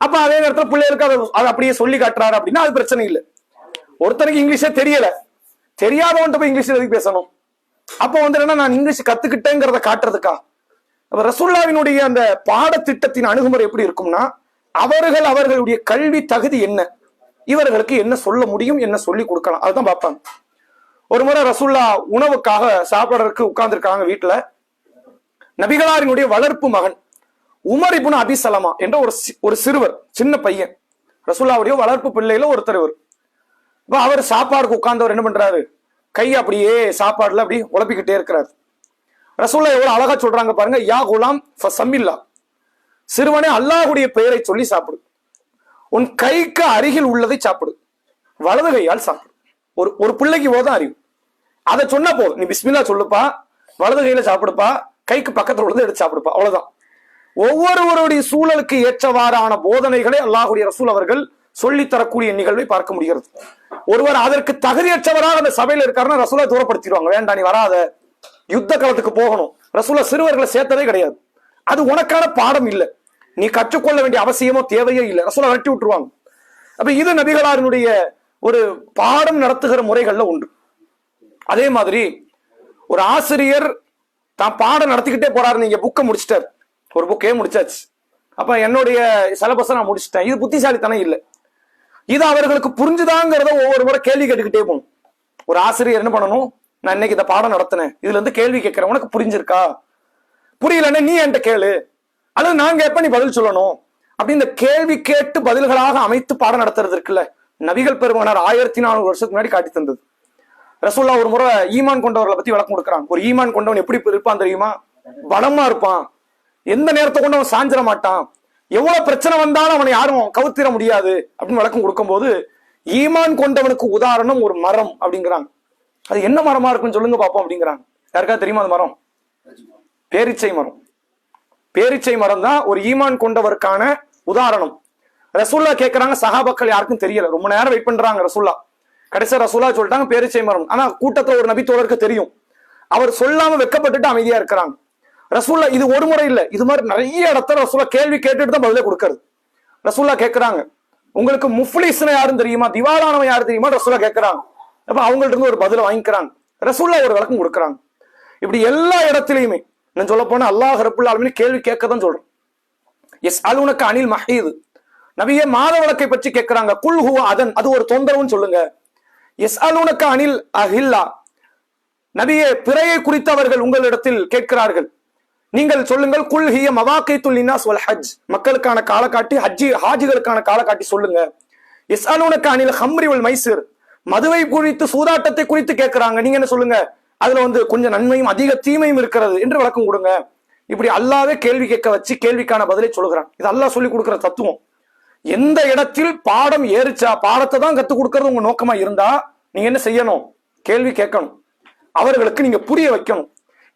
அப்ப அதே நேரத்துல பிள்ளைகளுக்கு அதை அப்படியே சொல்லி காட்டுறாரு அப்படின்னா அது பிரச்சனை இல்லை. ஒருத்தனுக்கு இங்கிலீஷே தெரியல, தெரியாதவன்கிட்ட போய் இங்கிலீஷ்ல எதுக்கு பேசணும்? அப்ப வந்து என்ன, நான் இங்கிலீஷ் கத்துக்கிட்டேங்கிறத காட்டுறதுக்கா? அப்ப ரசூலுல்லாஹ்வினுடைய அந்த பாடத்திட்டத்தின் அணுகுமுறை எப்படி இருக்கும்னா, அவர்களுடைய கல்வி தகுதி என்ன, இவர்களுக்கு என்ன சொல்ல முடியும், என்ன சொல்லி கொடுக்கலாம், அதுதான் பார்ப்பாங்க. ஒரு முறை ரசூலுல்லாஹ் உணவுக்காக சாப்பிடறதுக்கு உட்கார்ந்துருக்காங்க வீட்டுல. நபிகளாரினுடைய வளர்ப்பு மகன் உமர் இப்னு அபி சலமா என்ற ஒரு சிறுவர், சின்ன பையன், ரசூலுல்லாஹ்வுடைய வளர்ப்பு பிள்ளையில ஒருத்தர். அவர் சாப்பாடுக்கு உட்கார்ந்தவர் என்ன பண்றாரு, கை அப்படியே சாப்பாடுல அப்படி உழப்பிக்கிட்டே இருக்கிறார். ரசூலுல்லாஹ் எவ்வளவு அழகா சொல்றாங்க பாருங்க, யா குலாம் ஃபஸம்மில்லா, சிறுவனே அல்லாஹ்வுடைய பெயரை சொல்லி சாப்பிடு, உன் கைக்கு அருகில் உள்ளதை சாப்பிடு, வலது கையால் சாப்பிடு. ஒரு பிள்ளைக்கு போதும் அறிவு, அதை சொன்னா போதும். நீ பிஸ்மில்லா சொல்லுப்பா, வலது கையில சாப்பிடுப்பா, கைக்கு பக்கத்துல உள்ளதை எடுத்து சாப்பிடுப்பா, அவ்வளவுதான். ஒவ்வொருவருடைய சூழலுக்கு ஏற்றவாறான போதனைகளை அல்லாஹ்வுடைய ரசூல் அவர்கள் சொல்லி தரக்கூடிய நிகழ்வை பார்க்க முடிகிறது. ஒருவர் அதற்கு தகுதியற்றவராக அந்த சபையில இருக்காருன்னா ரசூலுல்லாஹ் தூரப்படுத்திடுவாங்க. வேண்டாம், நீ வராத, யுத்த காலத்துக்கு போகணும். ரசூலுல்லாஹ் சிறுவர்களை சேர்த்ததே கிடையாது. அது உனக்கான பாடம் இல்லை, நீ கற்றுக்கொள்ள வேண்டிய அவசியமோ தேவையோ இல்லை, ரசூலுல்லாஹ் விரட்டி விட்டுருவாங்க. அப்ப இது நபிகளாரினுடைய ஒரு பாடம் நடத்துகிற முறைகள்ல உண்டு. அதே மாதிரி ஒரு ஆசிரியர் தான் பாடம் நடத்திக்கிட்டே போறாரு. நீங்க புக்கை முடிச்சிட்டார், ஒரு புக்கே முடிச்சாச்சு, அப்ப என்னுடைய சிலபஸை நான் முடிச்சிட்டேன், இது புத்திசாலித்தனம் இல்லை. இது அவர்களுக்கு புரிஞ்சுதாங்கிறத ஒவ்வொரு முறை கேள்வி கேட்டுக்கிட்டே போகணும். ஒரு ஆசிரியர் என்ன பண்ணணும், நான் இன்னைக்கு இந்த பாடம் நடத்தினேன், இதுல இருந்து கேள்வி கேட்கிறேன், உனக்கு புரிஞ்சிருக்கா? புரியலன்னு நீ என்கிட்ட கேளு, அல்லது நான் கேட்ப நீ பதில் சொல்லணும். அப்படி இந்த கேள்வி கேட்டு பதில்களாக அமைத்து பாடம் நடத்துறது இருக்குல்ல, நபிகள் பெருமானார் 1400 வருஷத்துக்கு முன்னாடி காட்டி தந்தது. ரசூலுல்லாஹ் ஒரு முறை ஈமான் கொண்டவர்களை பத்தி விளக்கம் கொடுக்குறாங்க. ஒரு ஈமான் கொண்டவன் எப்படி இருப்பான் தெரியுமா? பலமா இருப்பான், எந்த நேரத்தை கொண்டு அவன் சாஞ்சிட மாட்டான், எவ்வளவு பிரச்சனை வந்தாலும் அவனை யாரும் கவுத்திர முடியாது அப்படின்னு விளக்கம் கொடுக்கும் போது, ஈமான் கொண்டவனுக்கு உதாரணம் ஒரு மரம் அப்படிங்கிறாங்க. அது என்ன மரமா இருக்குன்னு சொல்லுங்க பாப்போம் அப்படிங்கிறாங்க. யாருக்காவது தெரியுமா அது மரம்? பேரிச்சை மரம். பேரிச்சை மரம் தான் ஒரு ஈமான் கொண்டவருக்கான உதாரணம். ரசூலுல்லாஹ் கேட்கிறாங்க, சஹாபாக்கள் யாருக்கும் தெரியல, ரொம்ப நேரம் வெயிட் பண்றாங்க. ரசூலுல்லாஹ் கடைசியா ரசூலுல்லாஹ் சொல்லிட்டாங்க பேரிச்சை மரம். ஆனா கூட்டத்துல ஒரு நபி தோழருக்கு தெரியும், அவர் சொல்லாம வெக்கப்பட்டுட்டு அமைதியா இருக்கிறாங்க. ரசூலுல்லாஹ் இது ஒரு முறை இல்ல, இது மாதிரி நிறைய இடத்துல ரசூலுல்லாஹ் கேள்வி கேட்டுட்டு தான் பதிலே கொடுக்கறது. ரசூலுல்லாஹ் கேட்கிறாங்க, உங்களுக்கு முஃப்லிஸ்னா யாரும் தெரியுமா, திவாலானவன் யாரு தெரியுமா ரசூலுல்லாஹ் கேட்கிறாங்க. அப்ப அவங்கள்ட்ட இருந்து ஒரு பதில வாங்கிக்கிறாங்க, ரசூலுல்லாஹ் ஒரு விளக்கம் கொடுக்குறாங்க. இப்படி எல்லா இடத்துலயுமே நான் சொல்ல போனா அல்லாஹ் ரப்புல் ஆலமீன் கேள்வி கேட்கதான் சொல்றேன். எஸ் அலுனக அனில் மஹீது, நபியே மாத விளக்கை பற்றி கேட்கிறாங்க, குல் ஹுவ அதன், அது ஒரு தொந்தரவுன்னு சொல்லுங்க. எஸ் அலுனக அனில் அஹில்லா, நபியே பிறையை குறித்து அவர்கள் உங்களிடத்தில் கேட்கிறார்கள், நீங்கள் சொல்லுங்கள், குல் ஹிய மவாகைத்துல் லின்னாஸ் வல் ஹஜ், மக்களுக்கான காலக்காட்டி, ஹாஜிகளுக்கான காலக்காட்டி சொல்லுங்க. யஸ்அலூனக அனில் ஹம்ரி வல் மைசிர், மதுவை குறித்து சூதாட்டத்தை குறித்து கேட்கிறாங்க, நீங்க என்ன சொல்லுங்க, அதுல கொஞ்சம் நன்மையும் அதிக தீமையும் இருக்கிறது என்று விளக்கம் கொடுங்க. இப்படி அல்லாவே கேள்வி கேட்க வச்சு கேள்விக்கான பதிலை சொல்லுகிறான். இது அல்லாஹ் சொல்லி கொடுக்கிற தத்துவம். எந்த இடத்தில் பாடம் ஏறிச்சா, பாடத்தை தான் கத்துக் கொடுக்கறது உங்க நோக்கமா இருந்தா நீங்க என்ன செய்யணும், கேள்வி கேட்கணும், அவர்களுக்கு நீங்க புரிய வைக்கணும்.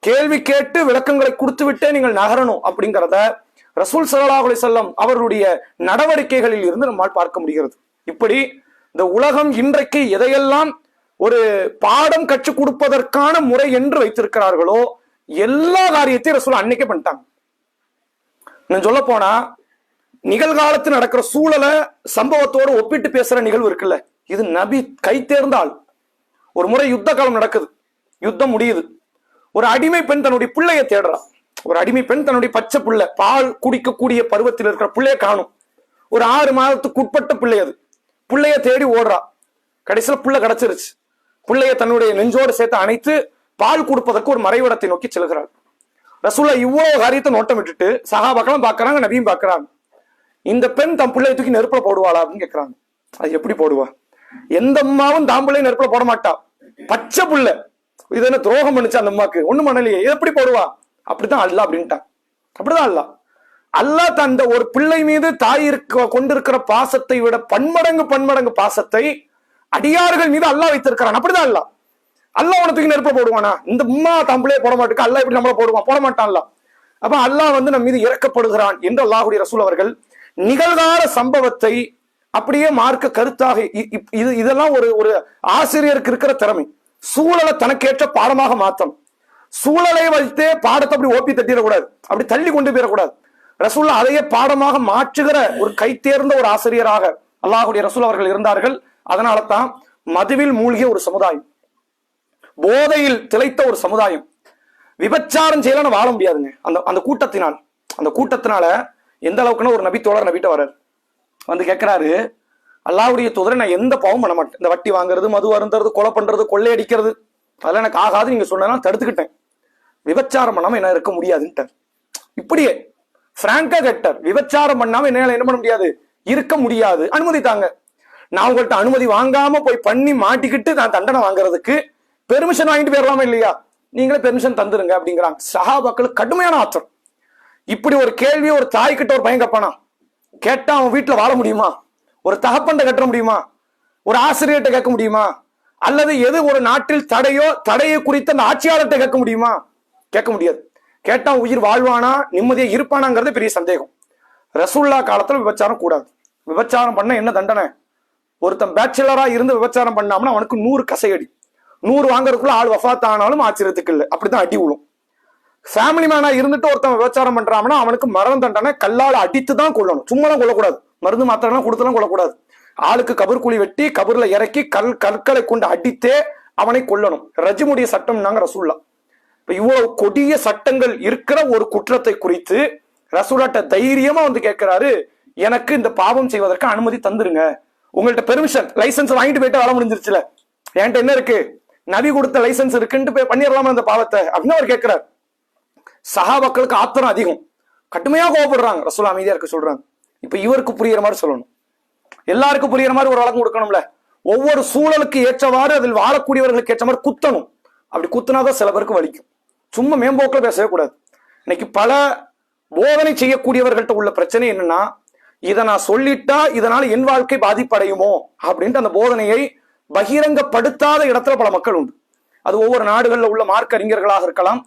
கேள்வி கேட்டு விளக்கங்களை கொடுத்து விட்டே நீங்கள் நகரணும் அப்படிங்கிறத ரசூல் ஸல்லல்லாஹு அலைஹி வஸல்லம் அவர்களுடைய நடவடிக்கைகளில் இருந்து நம்மால் பார்க்க முடிகிறது. இப்படி இந்த உலகம் இன்றைக்கு எதையெல்லாம் ஒரு பாடம் கற்றுக் கொடுப்பதற்கான முறை என்று வைத்திருக்கிறார்களோ எல்லா காரியத்தையும் ரசூல் அன்னைக்கே பண்ணிட்டாங்க. நான் சொல்ல போனா நிகழ்காலத்தில் நடக்கிற சூழலை சம்பவத்தோடு ஒப்பிட்டு பேசுற நிகழ்வு இருக்குல்ல, இது நபி கை தேர்ந்தால். ஒரு முறை யுத்த காலம் நடக்குது, யுத்தம் முடியுது, ஒரு அடிமை பெண் தன்னுடைய பிள்ளையை தேடுறா. ஒரு அடிமை பெண் தன்னுடைய பச்சை பிள்ளை, பால் குடிக்கக்கூடிய பருவத்தில் இருக்கிற பிள்ளைய காணும். ஒரு 6 மாதத்துக்கு உட்பட்ட பிள்ளை, அது பிள்ளைய தேடி ஓடுறா. கடைசியில பிள்ளை கிடைச்சிருச்சு. பிள்ளைய தன்னுடைய நெஞ்சோடு சேர்த்து அணைத்து பால் கொடுப்பதற்கு ஒரு மறைவிடத்தை நோக்கி செல்கிறார். ரசூலுல்லாஹ் இவ்வளவு காரியத்தை நோட்டம் விட்டுட்டு சஹாபாக்களும் பாக்குறாங்க, நபியும் பாக்குறாங்க. இந்த பெண் தம் பிள்ளையை தூக்கி நெருப்புல போடுவாளா அப்படின்னு கேட்கிறாங்க. அது எப்படி போடுவா, எந்த அம்மாவும் தாம் பிள்ளையை நெருப்புல போட மாட்டா, பச்சை புள்ள, இது என்ன துரோகம் பண்ணுச்சு அந்த அம்மாக்கு, ஒண்ணும் பண்ணலையே, எப்படி போடுவா, அப்படித்தான் அல்லாஹ் அப்படின்ட்டான். அப்படிதான் அல்லாஹ் தந்த ஒரு பிள்ளை மீது தாய் கொண்டிருக்கிற பாசத்தை விட பன்மடங்கு பாசத்தை அடியார்கள் மீது அல்லாஹ் வைத்திருக்கிறான். அப்படிதான் அல்லாஹ் உன தூக்கி நெருப்புல போடுவானா, இந்த அம்மா தம்பிளையே போட மாட்டேங்க, அல்லாஹ் இப்படி நம்மள போடுவான், போட மாட்டான் அல்லாஹ். அப்ப அல்லாஹ் நம்ம மீது இறக்கப்படுகிறான் என்று அல்லாஹ்வுடைய ரசூல் அவர்கள் நிகழ்கால சம்பவத்தை அப்படியே மார்க்க கருத்தாக, இதெல்லாம் ஒரு ஆசிரியருக்கு இருக்கிற திறமை. சூழலை தனக்கேற்ற பாடமாக மாத்தம், சூழலை வைத்தே பாடத்தை அப்படி ஓப்பி தட்டிடக்கூடாது, அப்படி தள்ளி கொண்டு போயிடக்கூடாது. ரசூலுல்லாஹ் அதையே பாடமாக மாற்றுகிற ஒரு கை தேர்ந்த ஒரு ஆசிரியராக அல்லாஹ்வுடைய ரசூல் அவர்கள் இருந்தார்கள். அதனால தான் மதுவில் மூழ்கிய ஒரு சமுதாயம், போதையில் திளைத்த ஒரு சமுதாயம், விபச்சாரம் செய்யலாம் வாழ முடியாதுங்க. அந்த கூட்டத்தினால எந்த அளவுக்குன்னா ஒரு நபி தோழர் நபிட்ட வர்றாரு, கேட்கிறாரு, அல்லாஹ்வுடைய தூதரை, நான் எந்த பாவம் பண்ண மாட்டேன், இந்த வட்டி வாங்குறது, மது அருந்துறது, கொலை பண்றது, கொள்ளையடிக்கிறது, அதெல்லாம் எனக்கு ஆகாது, நீங்க சொன்னதெல்லாம் தடுத்துக்கிட்டேன், விபச்சாரம் பண்ணாம என்ன இருக்க முடியாதுன்ட்டார். இப்படியே பிராங்கா கேட்டார், விபச்சாரம் பண்ணாம என்னால என்ன பண்ண முடியாது, இருக்க முடியாது, அனுமதி தாங்க. நான் உங்கள்கிட்ட அனுமதி வாங்காம போய் பண்ணி மாட்டிக்கிட்டு நான் தண்டனை வாங்குறதுக்கு பெர்மிஷன் வாங்கிட்டு போயிடலாமா இல்லையா, நீங்களே பெர்மிஷன் தந்துருங்க அப்படிங்கிறாங்க. சஹாபாக்களுக்கு கடுமையான ஆத்திரம். இப்படி ஒரு கேள்வி ஒரு தாய் கிட்ட ஒரு பையன் கேட்பானா, கேட்டா அவன் வீட்டுல வாழ முடியுமா, ஒரு தகப்பண்ட கட்ட முடியுமா, ஒரு ஆசிரியர்கிட்ட கேட்க முடியுமா, அல்லது எது ஒரு நாட்டில் தடையை குறித்து அந்த ஆட்சியாளர்கிட்ட கேட்க முடியுமா, கேட்க முடியாது. கேட்டா உயிர் வாழ்வானா, நிம்மதியா இருப்பானாங்கிறது பெரிய சந்தேகம். ரசூலுல்லாஹ் காலத்துல விபச்சாரம் கூடாது. விபச்சாரம் பண்ண என்ன தண்டனை, ஒருத்தன் பேச்சுலரா இருந்து விபச்சாரம் பண்ணாமனா அவனுக்கு 100 கசையடி, 100 வாங்குறதுக்குள்ள ஆள் வஃபாத் ஆனாலும் ஆச்சரியத்துக்கு இல்லை, அப்படித்தான் அடி விழும். ஃபேமிலி மேனா இருந்துட்டு ஒருத்தன் விபச்சாரம் பண்றான்னா அவனுக்கு மரண தண்டனை, கல்லால் அடித்து தான் கொள்ளணும், சும்மாலாம் கொள்ளக்கூடாது, மருந்து மாத்திரம் கொடுத்துலாம் கொள்ளக்கூடாது. ஆளுக்கு கபர் குழி வெட்டி கபர்ல இறக்கி கற்களை கொண்டு அடித்தே அவனை கொல்லணும். ரஜிமுடைய சட்டம்னாங்க ரசூலுல்லாஹ். இப்ப இவ்வளவு கொடிய சட்டங்கள் இருக்கிற ஒரு குற்றத்தை குறித்து ரசூலுல்லாஹ்ட்ட தைரியமா கேட்கிறாரு, எனக்கு இந்த பாவம் செய்வதற்கு அனுமதி தந்துருங்க, உங்கள்ட்ட பெர்மிஷன் லைசன்ஸ் வாங்கிட்டு போயிட்டு வேலை முடிஞ்சிருச்சுல, என்கிட்ட என்ன இருக்கு, நபி கொடுத்த லைசன்ஸ் இருக்குன்ட்டு போய் பண்ணிடலாமா அந்த பாவத்தை அப்படின்னு அவர் கேட்கிறார். சஹாபாக்களுக்கு ஆத்திரம் அதிகம், கடுமையா கோவப்படுறாங்க. ரசூலுல்லாஹ் அமைதியா இருக்க சொல்றாங்க. இப்ப இவருக்கு புரியுற மாதிரி சொல்லணும், எல்லாருக்கும் புரியுற மாதிரி ஒரு வழக்கம் கொடுக்கணும்ல, ஒவ்வொரு சூழலுக்கு ஏற்றவாறு அதில் வாழக்கூடியவர்களுக்கு ஏற்ற மாதிரி குத்தணும். அப்படி குத்துனாதான் சில பேருக்கு வலிக்கும். சும்மா மேம்போக்கில் பேசவே கூடாது. இன்னைக்கு பல போதனை செய்யக்கூடியவர்கள்ட்ட உள்ள பிரச்சனை என்னன்னா, இதை நான் சொல்லிட்டா இதனால என் வாழ்க்கை பாதிப்படையுமோ அப்படின்ட்டு அந்த போதனையை பகிரங்கப்படுத்தாத இடத்துல பல மக்கள் உண்டு. அது ஒவ்வொரு நாடுகளில் உள்ள மார்க்க அறிஞர்களாக இருக்கலாம்,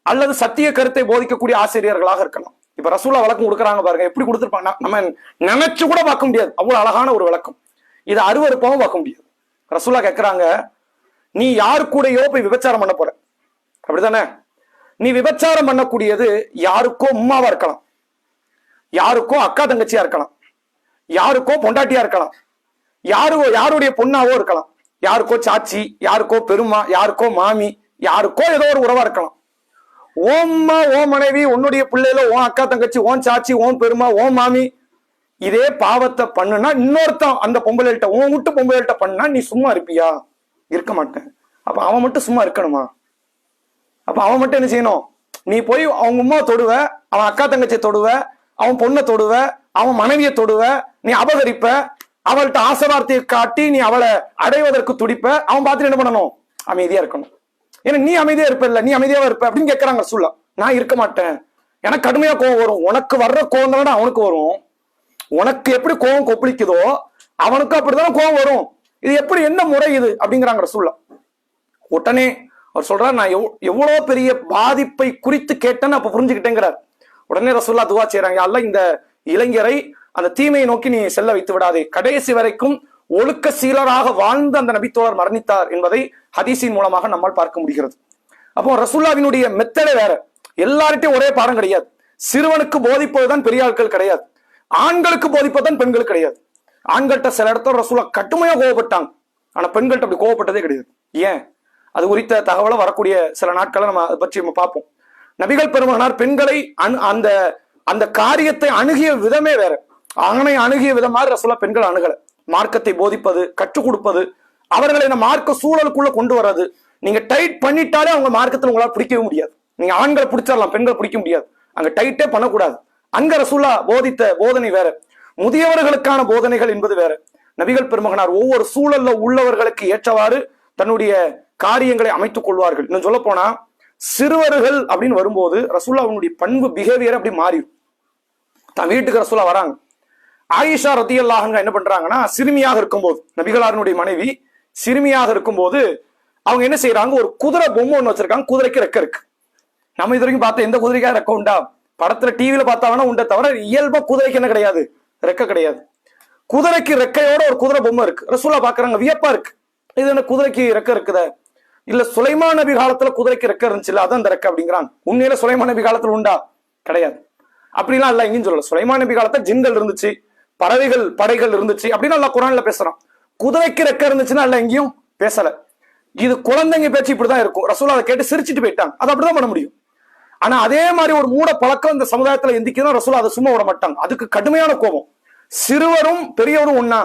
அல்லது சத்திய கருத்தை போதிக்கக்கூடிய ஆசிரியர்களாக இருக்கலாம். இப்ப ரசூலுல்லாஹ் விளக்கம் கொடுக்குறாங்க பாருங்க, எப்படி கொடுத்துருப்பாங்க, நம்ம நினைச்சு கூட பார்க்க முடியாது, அவ்வளவு அழகான ஒரு விளக்கம். இது அருவருப்பாவும் பார்க்க முடியாது. ரசூலுல்லாஹ் கேட்கிறாங்க, நீ யாரு கூடயோ போய் விபச்சாரம் பண்ண போற, அப்படித்தானே? நீ விபச்சாரம் பண்ணக்கூடியது யாருக்கோ உம்மாவா இருக்கலாம், யாருக்கோ அக்கா தங்கச்சியா இருக்கலாம், யாருக்கோ பொண்டாட்டியா இருக்கலாம், யாருடைய பொண்ணாவோ இருக்கலாம், யாருக்கோ சாச்சி, யாருக்கோ பெருமா, யாருக்கோ மாமி, யாருக்கோ ஏதோ ஒரு உறவா இருக்கலாம். ஓம்மா ஓ மனைவி, உன்னுடைய பிள்ளைல ஓன் அக்கா தங்கச்சி, ஓன் சாச்சி, ஓன் பெருமா, ஓன் மாமி, இதே பாவத்தை பண்ணுனா இன்னொருத்தன் அந்த பொம்பளைகிட்ட, உன் விட்டு பொம்பளைகிட்ட பண்ணா நீ சும்மா இருப்பியா? இருக்க மாட்டேன். அப்ப அவன் மட்டும் சும்மா இருக்கணுமா? அப்ப அவன் மட்டும் என்ன செய்யணும்? நீ போய் அவங்க உம்மா தொடுவ, அவன் அக்கா தங்கச்சியை தொடுவ, அவன் பொண்ணை தொடுவ, அவன் மனைவியை தொடுவ, நீ அபகரிப்ப, அவள்கிட்ட ஆசை வார்த்தையை காட்டி நீ அவளை அடைவதற்கு துடிப்ப, அவன் பார்த்துட்டு என்ன பண்ணணும்? அமைதியா இருக்கணும். ஏன்னா நீ அமைதியா இருப்ப, இல்ல நீ அமைதியாவா இருப்ப அப்படின்னு கேட்கறாங்க ரசூலுல்லாஹ். நான் இருக்க மாட்டேன், எனக்கு கடுமையா கோவம் வரும். உனக்கு வர்ற கோவம் தானே அவனுக்கு வரும். உனக்கு எப்படி கோவம் கொப்பளிக்குதோ அவனுக்கு அப்படித்தானே கோவம் வரும். இது எப்படி, என்ன முறை இது அப்படிங்கிறாங்க ரசூலுல்லாஹ். உடனே அவர் சொல்றாரு, நான் எவ்வளவு பெரிய பாதிப்பை குறித்து கேட்டேன்னு அப்ப புரிஞ்சுக்கிட்டேங்கிறார். உடனே ரசூலுல்லாஹ் துவா செய்றாங்க, அல்லாஹ் இந்த இளைஞரை அந்த தீமையை நோக்கி நீ செல்ல வைத்து விடாதே. கடைசி வரைக்கும் ஒழுக்க சீலராக வாழ்ந்த அந்த நபித்தோழர் மரணித்தார் என்பதை ஹதீஸின் மூலமாக நம்மால் பார்க்க முடிகிறது. அப்போ ரசூலுல்லாஹ்வினுடைய மெத்தடே வேற. எல்லார்ட்டையும் ஒரே பாடம் கிடையாது. சிறுவனுக்கு போதிப்பதுதான் பெரிய ஆட்கள் கிடையாது, ஆண்களுக்கு போதிப்பதுதான் பெண்கள் கிடையாது. ஆண்கள்கிட்ட சில இடத்துல ரசூலுல்லாஹ் கடுமையா கோவப்பட்டாங்க, ஆனா பெண்கள்கிட்ட அப்படி கோவப்பட்டதே கிடையாது. ஏன்? அது குறித்த தகவலை வரக்கூடிய சில நாட்களை நம்ம அதை பற்றி நம்ம பார்ப்போம். நபிகள் பெருமகனார் பெண்களை அந்த அந்த காரியத்தை அணுகிய விதமே வேற. ஆணை அணுகிய விதம் மாதிரி ரசூலுல்லாஹ் பெண்கள் அணுகல. மார்க்கத்தை போதிப்பது, கற்றுக் கொடுப்பது, அவர்களை இந்த மார்க்க சூழலுக்குள்ள கொண்டு வர்றது. நீங்க டைட் பண்ணிட்டாலே அவங்க மார்க்கத்தில் உங்களால் பிடிக்கவே முடியாது. நீங்க ஆண்களை பிடிச்சிடலாம், பெண்கள் பிடிக்க முடியாது. அங்க டைட்டே பண்ணக்கூடாது. அங்க ரசூலுல்லாஹ் போதித்த போதனை வேற, முதியவர்களுக்கான போதனைகள் என்பது வேற. நபிகள் பெருமகனார் ஒவ்வொரு சூழல்ல உள்ளவர்களுக்கு ஏற்றவாறு தன்னுடைய காரியங்களை அமைத்துக் கொள்வார்கள். இன்னும் சொல்ல போனா சிறுவர்கள் அப்படின்னு வரும்போது ரசூலுல்லாஹ்வுடைய பண்பு பிஹேவியர் அப்படி மாறிடும். தான் வீட்டுக்கு ரசூலுல்லாஹ் வராங்க. ஆயிஷா ரலியல்லாஹு அன்ஹா என்ன பண்றாங்கன்னா, சிறுமியாக இருக்கும்போது, நபிகளாருடைய மனைவி சிறுமியாக இருக்கும்போது அவங்க என்ன செய்யறாங்க, ஒரு குதிரை பொம்மை ஒண்ணு வச்சிருக்காங்க. குதிரைக்கு ரெக்க இருக்கு. நம்ம இது வரைக்கும் பார்த்த எந்த குதிரைக்காக ரெக்க உண்டா? படத்துல டிவியில பார்த்தாங்கன்னா உண்டை தவிர இயல்பா குதிரைக்கு என்ன கிடையாது, ரெக்க கிடையாது. குதிரைக்கு ரெக்கையோட ஒரு குதிரை பொம்மை இருக்கு. ரசூலுல்லாஹ் பாக்குறாங்க, வியப்பா இருக்கு. இது என்ன குதிரைக்கு ரெக்க இருக்குத? இல்ல சுலைமான் நபி காலத்துல குதிரைக்கு ரெக்க இருந்துச்சுல்ல, அதான் அந்த ரெக்க அப்படிங்கிறாங்க. உண்மையில சுலைமான் நபி காலத்துல உண்டா? கிடையாது. அப்படிலாம் அல்ல எங்கேயும் சொல்லல. சுலைமான் நபி காலத்துல ஜின்கள் இருந்துச்சு, பறவைகள் படைகள் இருந்துச்சு அப்படின்னு அல்லாஹ் குர்ஆன்ல பேசுறான். குதிரைக்கு ரெக்க இருந்துச்சுன்னா அல்ல எங்கேயும் பேசல. இது குழந்தைங்க பேச்சு இப்படிதான் இருக்கும். ரசூலுல்லாஹ் அதை கேட்டு சிரிச்சுட்டு போயிட்டாங்க. அது அப்படிதான் பண்ண முடியும். ஆனா அதே மாதிரி ஒரு மூட பழக்கம் இந்த சமுதாயத்துல எந்திக்குதான் ரசூலுல்லாஹ் அதை சும்மா விட மாட்டாங்க. அதுக்கு கடுமையான கோபம். சிறுவரும் பெரியவரும் ஒன்னா,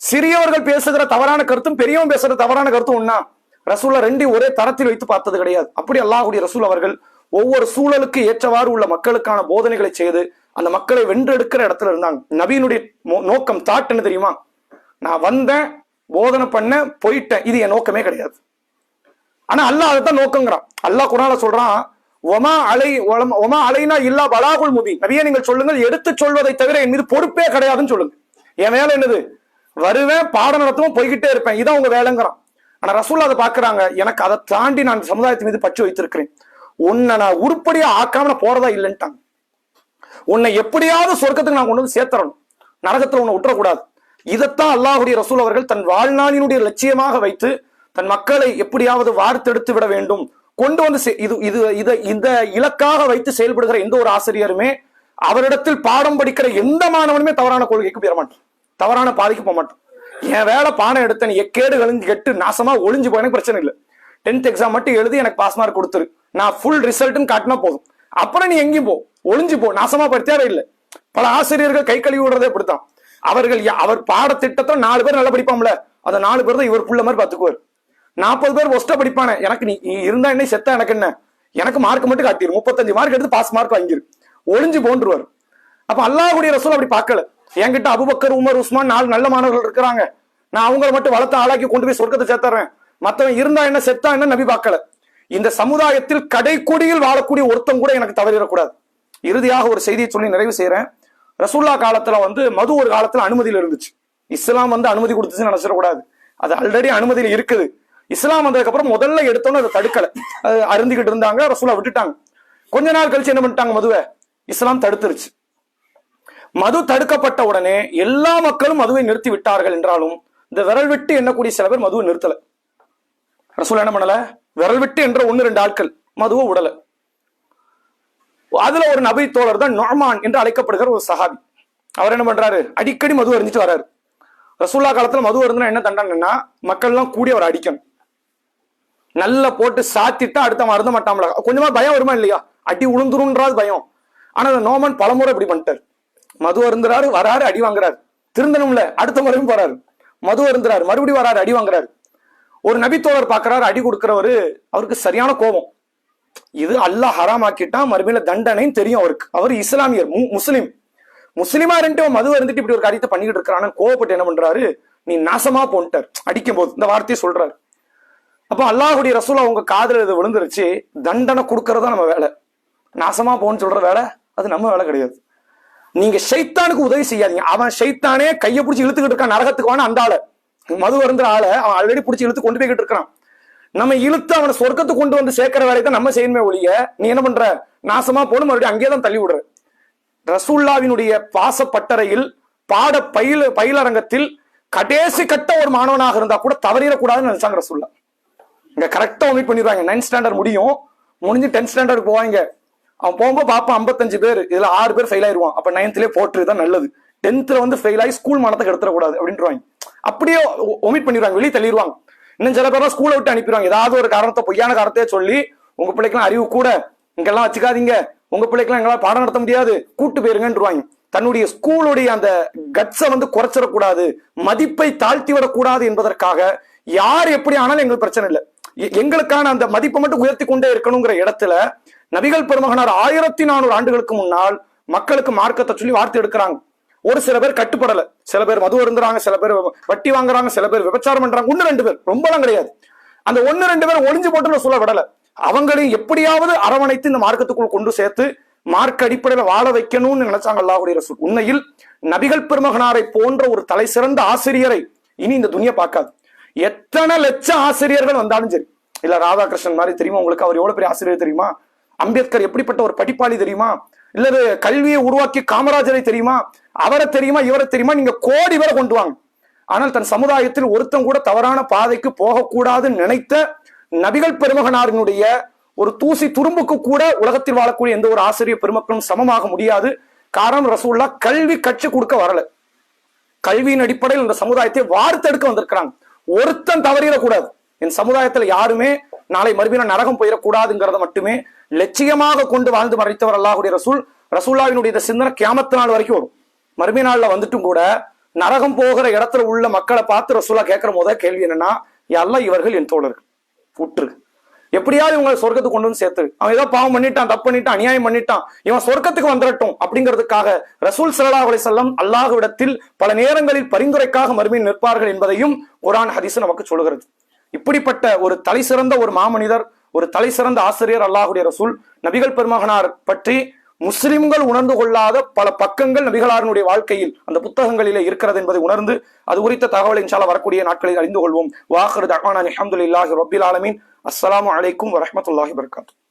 சிறியவர்கள் பேசுகிற தவறான கருத்தும் பெரியவன் பேசுகிற தவறான கருத்தும் ஒன்னா. ரசூலுல்லாஹ் ரெண்டையும் ஒரே தரத்தில் வைத்து பார்த்தது கிடையாது. அப்படி அல்லாஹ்வுடைய ரசூல் அவர்கள் ஒவ்வொரு சூழலுக்கு ஏற்றவாறு உள்ள மக்களுக்கான போதனைகளை செய்து அந்த மக்களை வென்றெடுக்கிற இடத்துல இருந்தாங்க. நபியினுடைய நோக்கம் தாட் என்ன தெரியுமா? நான் வந்தேன், போதனை பண்ண, போயிட்டேன், இது என் நோக்கமே கிடையாது. ஆனா அல்லாஹ் அதைத்தான் நோக்கங்கிறான். அல்லாஹ் குர்ஆன்ல சொல்றான், ஒமா அலைனா இல்லா பலாகுல் முபீன். நபியே நீங்கள் சொல்லுங்கள், எடுத்து சொல்வதை தவிர என் மீது பொறுப்பே கிடையாதுன்னு சொல்லுங்க. என் வேலை என்னது? வருவேன், பாடம் நடத்துவோம், போய்கிட்டே இருப்பேன், இதான் உங்க வேலைங்கிறான். ஆனா ரசூலுல்லாஹ் அதை பாக்குறாங்க, எனக்கு அதை தாண்டி நான் சமுதாயத்தின் மீது பற்று வைத்திருக்கிறேன். உன்னை நான் உருப்படியா ஆக்காம நான் போறதா இல்லைன்ட்டாங்க. உன்னை எப்படியாவது சொர்க்கத்துக்கு நான் கொண்டு வந்து சேர்த்தரணும், நரகத்துல உன்னை விட்டுறக்கூடாது. இதைத்தான் அல்லாஹ்வுடைய ரசூல் அவர்கள் தன் வாழ்நாளினுடைய லட்சியமாக வைத்து தன் மக்களை எப்படியாவது வார்த்தெடுத்து விட வேண்டும், கொண்டு வந்து இந்த இலக்காக வைத்து செயல்படுகிற எந்த ஒரு ஆசிரியருமே அவரிடத்தில் பாடம் படிக்கிற எந்த மாணவனுமே தவறான கொள்கைக்கு போயிட மாட்டான், தவறான பாதைக்கு போக மாட்டான். என் வேலை பாடம் எடுத்த நீ எக்கேடு கழிஞ்சு கெட்டு நாசமா ஒளிஞ்சு போய் எனக்கு பிரச்சனை இல்லை. 10th எக்ஸாம் மட்டும் எழுதி எனக்கு பாஸ் மார்க் கொடுத்துரு, நான் ஃபுல் ரிசல்ட்னு காட்டினா போதும். அப்புறம் நீ எங்கேயும் போ, ஒளிஞ்சு போ, நாசமா போய் தேவையில்லை. பல ஆசிரியர்கள் கை கழுவி விடுறதே அப்படித்தான். அவர் பாடத்திட்டத்தை 4 பேர் நல்லா படிப்பாம்ல, அந்த 4 பேர் தான் இவர் புள்ள மாதிரி பாத்துக்குவார். 40 பேர் ஒஸ்டா படிப்பானே, எனக்கு நீ இருந்தா என்ன செத்தா எனக்கு என்ன, எனக்கு மார்க் மட்டும் காட்டிரு, 35 மார்க் எடுத்து பாஸ் மார்க் வாங்கிரு, ஒளிஞ்சு போன்றுவார். அப்ப அல்லாஹ்வுடைய ரசூல் அப்படி பார்க்கல. என்கிட்ட அபூபக்கர், உமர், உஸ்மான் 4 நல்ல மாணவர்கள் இருக்கிறாங்க, நான் அவங்களை மட்டும் வளர்த்து ஆளாக்கி கொண்டு போய் சொர்க்கத்தை சேர்த்துறேன், மத்தவன் இருந்தா என்ன செத்தா என்ன நபி பார்க்கல. இந்த சமுதாயத்தில் கடைக்கோடியில் வாழக்கூடிய ஒருத்தம் கூட எனக்கு தவறிடக்கூடாது. இறுதியாக ஒரு செய்தியை சொல்லி நிறைவு செய்யறேன். ரசூலுல்லாஹ் காலத்துல மது ஒரு காலத்துல அனுமதியில் இருந்துச்சு. இஸ்லாம் அனுமதி கொடுத்துச்சுன்னு நினைச்சிடக்கூடாது, அது ஆல்ரெடி அனுமதியில் இருக்குது. இஸ்லாம் வந்ததுக்கு அப்புறம் முதல்ல எடுத்தோன்னு அதை தடுக்கல, அது அருந்திக்கிட்டு இருந்தாங்க, ரசூலுல்லாஹ் விட்டுட்டாங்க. கொஞ்ச நாள் கழிச்சு என்ன பண்ணிட்டாங்க, மதுவை இஸ்லாம் தடுத்துருச்சு. மது தடுக்கப்பட்ட உடனே எல்லா மக்களும் மதுவை நிறுத்தி விட்டார்கள் என்றாலும் இந்த விரல் விட்டு எண்ணக்கூடிய சில பேர் மதுவை நிறுத்தல. ரசூல் என்ன பண்ணல, விரல் விட்டு என்ற 1-2 ஆட்கள் மதுவை விடல. அதுல ஒரு நபி தோழர் தான் நுஅமான் என்று அழைக்கப்படுகிற ஒரு சஹாபி. அவர் என்ன பண்றாரு, அடிக்கடி மது அறிஞ்சிட்டு வர்றாரு. ரசூலுல்லாஹ் காலத்துல மது வருதுன்னா என்ன தண்டனைன்னா, மக்கள் எல்லாம் கூடி அவர் அடிக்கணும், நல்லா போட்டு சாத்திட்டு அடுத்த மருந்த மாட்டாமல. கொஞ்சமா பயம் வருமா இல்லையா, அடி உளுந்துருன்றாது பயம். ஆனா அந்த நோமன் பலமுறை இப்படி பண்ணிட்டாரு. மது அருந்துறாரு, வராரு, அடி வாங்குறாரு, திருந்தனும்ல அடுத்த முறையும் போறாரு, மது அருந்துறாரு, மறுபடியும் வராரு, அடி வாங்குறாரு. ஒரு நபித்தோழர் பாக்குறாரு, அடி கொடுக்கிறவரு, அவருக்கு சரியான கோபம். இது அல்லாஹ் ஹராமாக்கிட்டான், மறுமையில தண்டனைன்னு தெரியும் அவருக்கு. அவர் இஸ்லாமியர், முஸ்லிம். முஸ்லிமா இருந்துட்டு மது இருந்துட்டு இப்படி ஒரு காரியத்தை பண்ணிக்கிட்டு இருக்கிறான்னு கோவப்பட்டு என்ன பண்றாரு, நீ நாசமா போன்ட்டார் அடிக்கும் போது இந்த வார்த்தையை சொல்றாரு. அப்ப அல்லாஹுடைய ரசூல் அவங்க காதுல இது விழுந்துருச்சு. தண்டனை கொடுக்கறதா நம்ம வேலை, நாசமா போன்னு சொல்ற வேலை அது நம்ம வேலை கிடையாது. நீங்க ஷைத்தானுக்கு உதவி செய்யாதீங்க. அவன் ஷைத்தானே கையை பிடிச்சி இழுத்துக்கிட்டு இருக்கான் நரகத்துக்கு வான அந்த ஆளை, மது வருந்துற ஆளை அவன் ஆல்ரெடி பிடிச்சி இழுத்து கொண்டு போய்கிட்டு இருக்கான். நம்ம இழுத்து அவனை சொர்க்கத்துக்கு கொண்டு வந்து சேர்க்கிற வேலையை தான் நம்ம செய்யணுமே ஒழிய நீ என்ன பண்ற, நாசமா போன மறுபடியும் அங்கேயே தான் தள்ளி விடுற. ரசூல்லாவினுடைய பாசப்பட்டறையில் பாட பயிலரங்கத்தில் கடைசி கட்ட ஒரு மாணவனாக இருந்தா கூட தவறிடக்கூடாதுன்னு நினைச்சாங்க ரசூல்லா. இங்க கரெக்டா ஒமிட் பண்ணிடுவாங்க. 9th ஸ்டாண்டர்ட் முடிஞ்சு 10th ஸ்டாண்டர்ட் போவாங்க. அவன் போகும்போது பாப்பா 55 பேர், இதுல 6 பேர் ஃபெயில் ஆயிருவான். அப்ப 9thலயே போட்டுதான் நல்லது, 10th வந்து ஃபெயில் ஆகி ஸ்கூல் மனத்தை எடுத்துடக்கூடாது அப்படின்றாங்க. அப்படியே ஒமிட் பண்ணிடுவாங்க, வெளியே தள்ளிடுவாங்க. இன்னும் சில பேர் ஸ்கூலை விட்டு அனுப்பிடுவாங்க. ஏதாவது ஒரு காரணத்தை, பொய்யான காரணத்தையே சொல்லி உங்க பிள்ளைக்கெல்லாம் அறிவு கூட இங்கெல்லாம் வச்சுக்காதீங்க, உங்க பிள்ளைக்கெல்லாம் எங்களால் பாடம் நடத்த முடியாது, கூட்டு போயிருங்கன்றுவாங்க. தன்னுடைய ஸ்கூலுடைய அந்த கட்ஸை வந்து குறைச்சிடக்கூடாது, மதிப்பை தாழ்த்தி விடக்கூடாது என்பதற்காக யார் எப்படி ஆனாலும் எங்களுக்கு பிரச்சனை இல்லை, எங்களுக்கான அந்த மதிப்பை மட்டும் உயர்த்தி கொண்டே இருக்கணுங்கிற இடத்துல நபிகள் பெருமகனார் 1400 ஆண்டுகளுக்கு முன்னால் மக்களுக்கு மார்க்கத்தை சொல்லி வார்த்தை எடுக்கிறாங்க. ஒரு சில பேர் கட்டுப்படல, சில பேர் மது இருந்துறாங்க, சில பேர் வட்டி வாங்குறாங்க, சில பேர் விபச்சாரம் பண்றாங்க. 1-2 பேர், ரொம்பலாம் கிடையாது. அந்த 1-2 பேர் ஒளிஞ்சு போட்டு சொல்ல விடல, அவங்களையும் எப்படியாவது அரவணைத்து இந்த மார்க்கத்துக்குள் கொண்டு சேர்த்து மார்க்க அடிப்படையில வாழ வைக்கணும்னு நினைச்சாங்க அல்லாஹ்வுடைய ரசூல். உண்மையில் நபிகள் பெருமகனாரை போன்ற ஒரு தலை சிறந்த ஆசிரியரை இனி இந்த துனியா பார்க்காது. எத்தனை லட்சம் ஆசிரியர்கள் வந்தாலும் சரி, இல்ல ராதாகிருஷ்ணன் மாதிரி தெரியுமா உங்களுக்கு, அவர் எவ்வளவு பெரிய ஆசிரியர் தெரியுமா, அம்பேத்கர் எப்படிப்பட்ட ஒரு படிப்பாளி தெரியுமா, இல்ல கல்வியை உருவாக்கி காமராஜரை தெரியுமா, அவரை தெரியுமா, இவரை தெரியுமா, நீங்க கோடி பேரை கொண்டு வாங்க. ஆனால் தன் சமுதாயத்தில் ஒருத்தம் கூட தவறான பாதைக்கு போகக்கூடாதுன்னு நினைத்த நபிகள் பெருமகனாரினுடைய ஒரு தூசி துரும்புக்கு கூட உலகத்தில் வாழக்கூடிய எந்த ஒரு ஆசிரியர் பெருமக்களும் சமமாக முடியாது. காரணம், ரசூலுல்லாஹ் கல்வி கற்றுக் கொடுக்க வரல, கல்வியின் அடிப்படையில் இந்த சமுதாயத்தை வார்த்தெடுக்க வந்திருக்கிறாங்க. ஒருத்தன் தவறிடக்கூடாது, என் சமுதாயத்துல யாருமே நாளை மறுபடியும் நரகம் போயிடக்கூடாதுங்கிறத மட்டுமே லட்சியமாக கொண்டு வாழ்ந்து மறைத்தவர் அல்லாஹ்வுடைய ரசூல். ரசூலுல்லாஹ்வினுடைய இந்த சிந்தனை கியாமத் நாள் வரைக்கும் வரும். மறுமை நாள்ல வந்துட்டும் கூட நரகம் போகிற இடத்துல உள்ள மக்களை பார்த்து ரசூலுல்லாஹ் கேட்கிற முதல் கேள்வி என்னன்னா, யா அல்லாஹ் இவர்கள் என் தோழர்கள், உற்று எப்படியாவது இவங்களை சொர்க்கத்துக்கு கொண்டு வந்து சேர்த்து, அவன் ஏதோ பாவம் பண்ணிட்டான், தப்பு பண்ணிட்டான், அநியாயம் பண்ணிட்டான், இவன் சொர்க்கத்துக்கு வந்துடட்டும் அப்படிங்கிறதுக்காக ரசூல் ஸல்லல்லாஹு அலைஹி வஸல்லம் அல்லாஹ்விடத்தில் பல நேரங்களில் பரிந்துரைக்காக மறுமையில் நிற்பார்கள் என்பதையும் குர்ஆன் ஹதீஸ் நமக்கு சொல்கிறது. இப்படிப்பட்ட ஒரு தலை சிறந்த ஒரு மாமனிதர், ஒரு தலை சிறந்த ஆசிரியர் அல்லாஹ்வுடைய ரசூல். நபிகள் பெருமகனார் பற்றி முஸ்லிம்கள் உணர்ந்து கொள்ளாத பல பக்கங்கள் நபிகளாரினுடைய வாழ்க்கையில் அந்த புத்தகங்களிலே இருக்கிறது என்பதை உணர்ந்து அது குறித்த தகவலை இன்ஷா அல்லாஹ் வரக்கூடிய நாட்களில் அறிந்து கொள்வோம். வாஹிரு தஅவானா அல்ஹம்துலில்லாஹி ரப்பில் ஆலமீன். அஸ்ஸலாமு அலைக்கும் வரஹ்மத்துல்லாஹி வபரகாத்துஹு.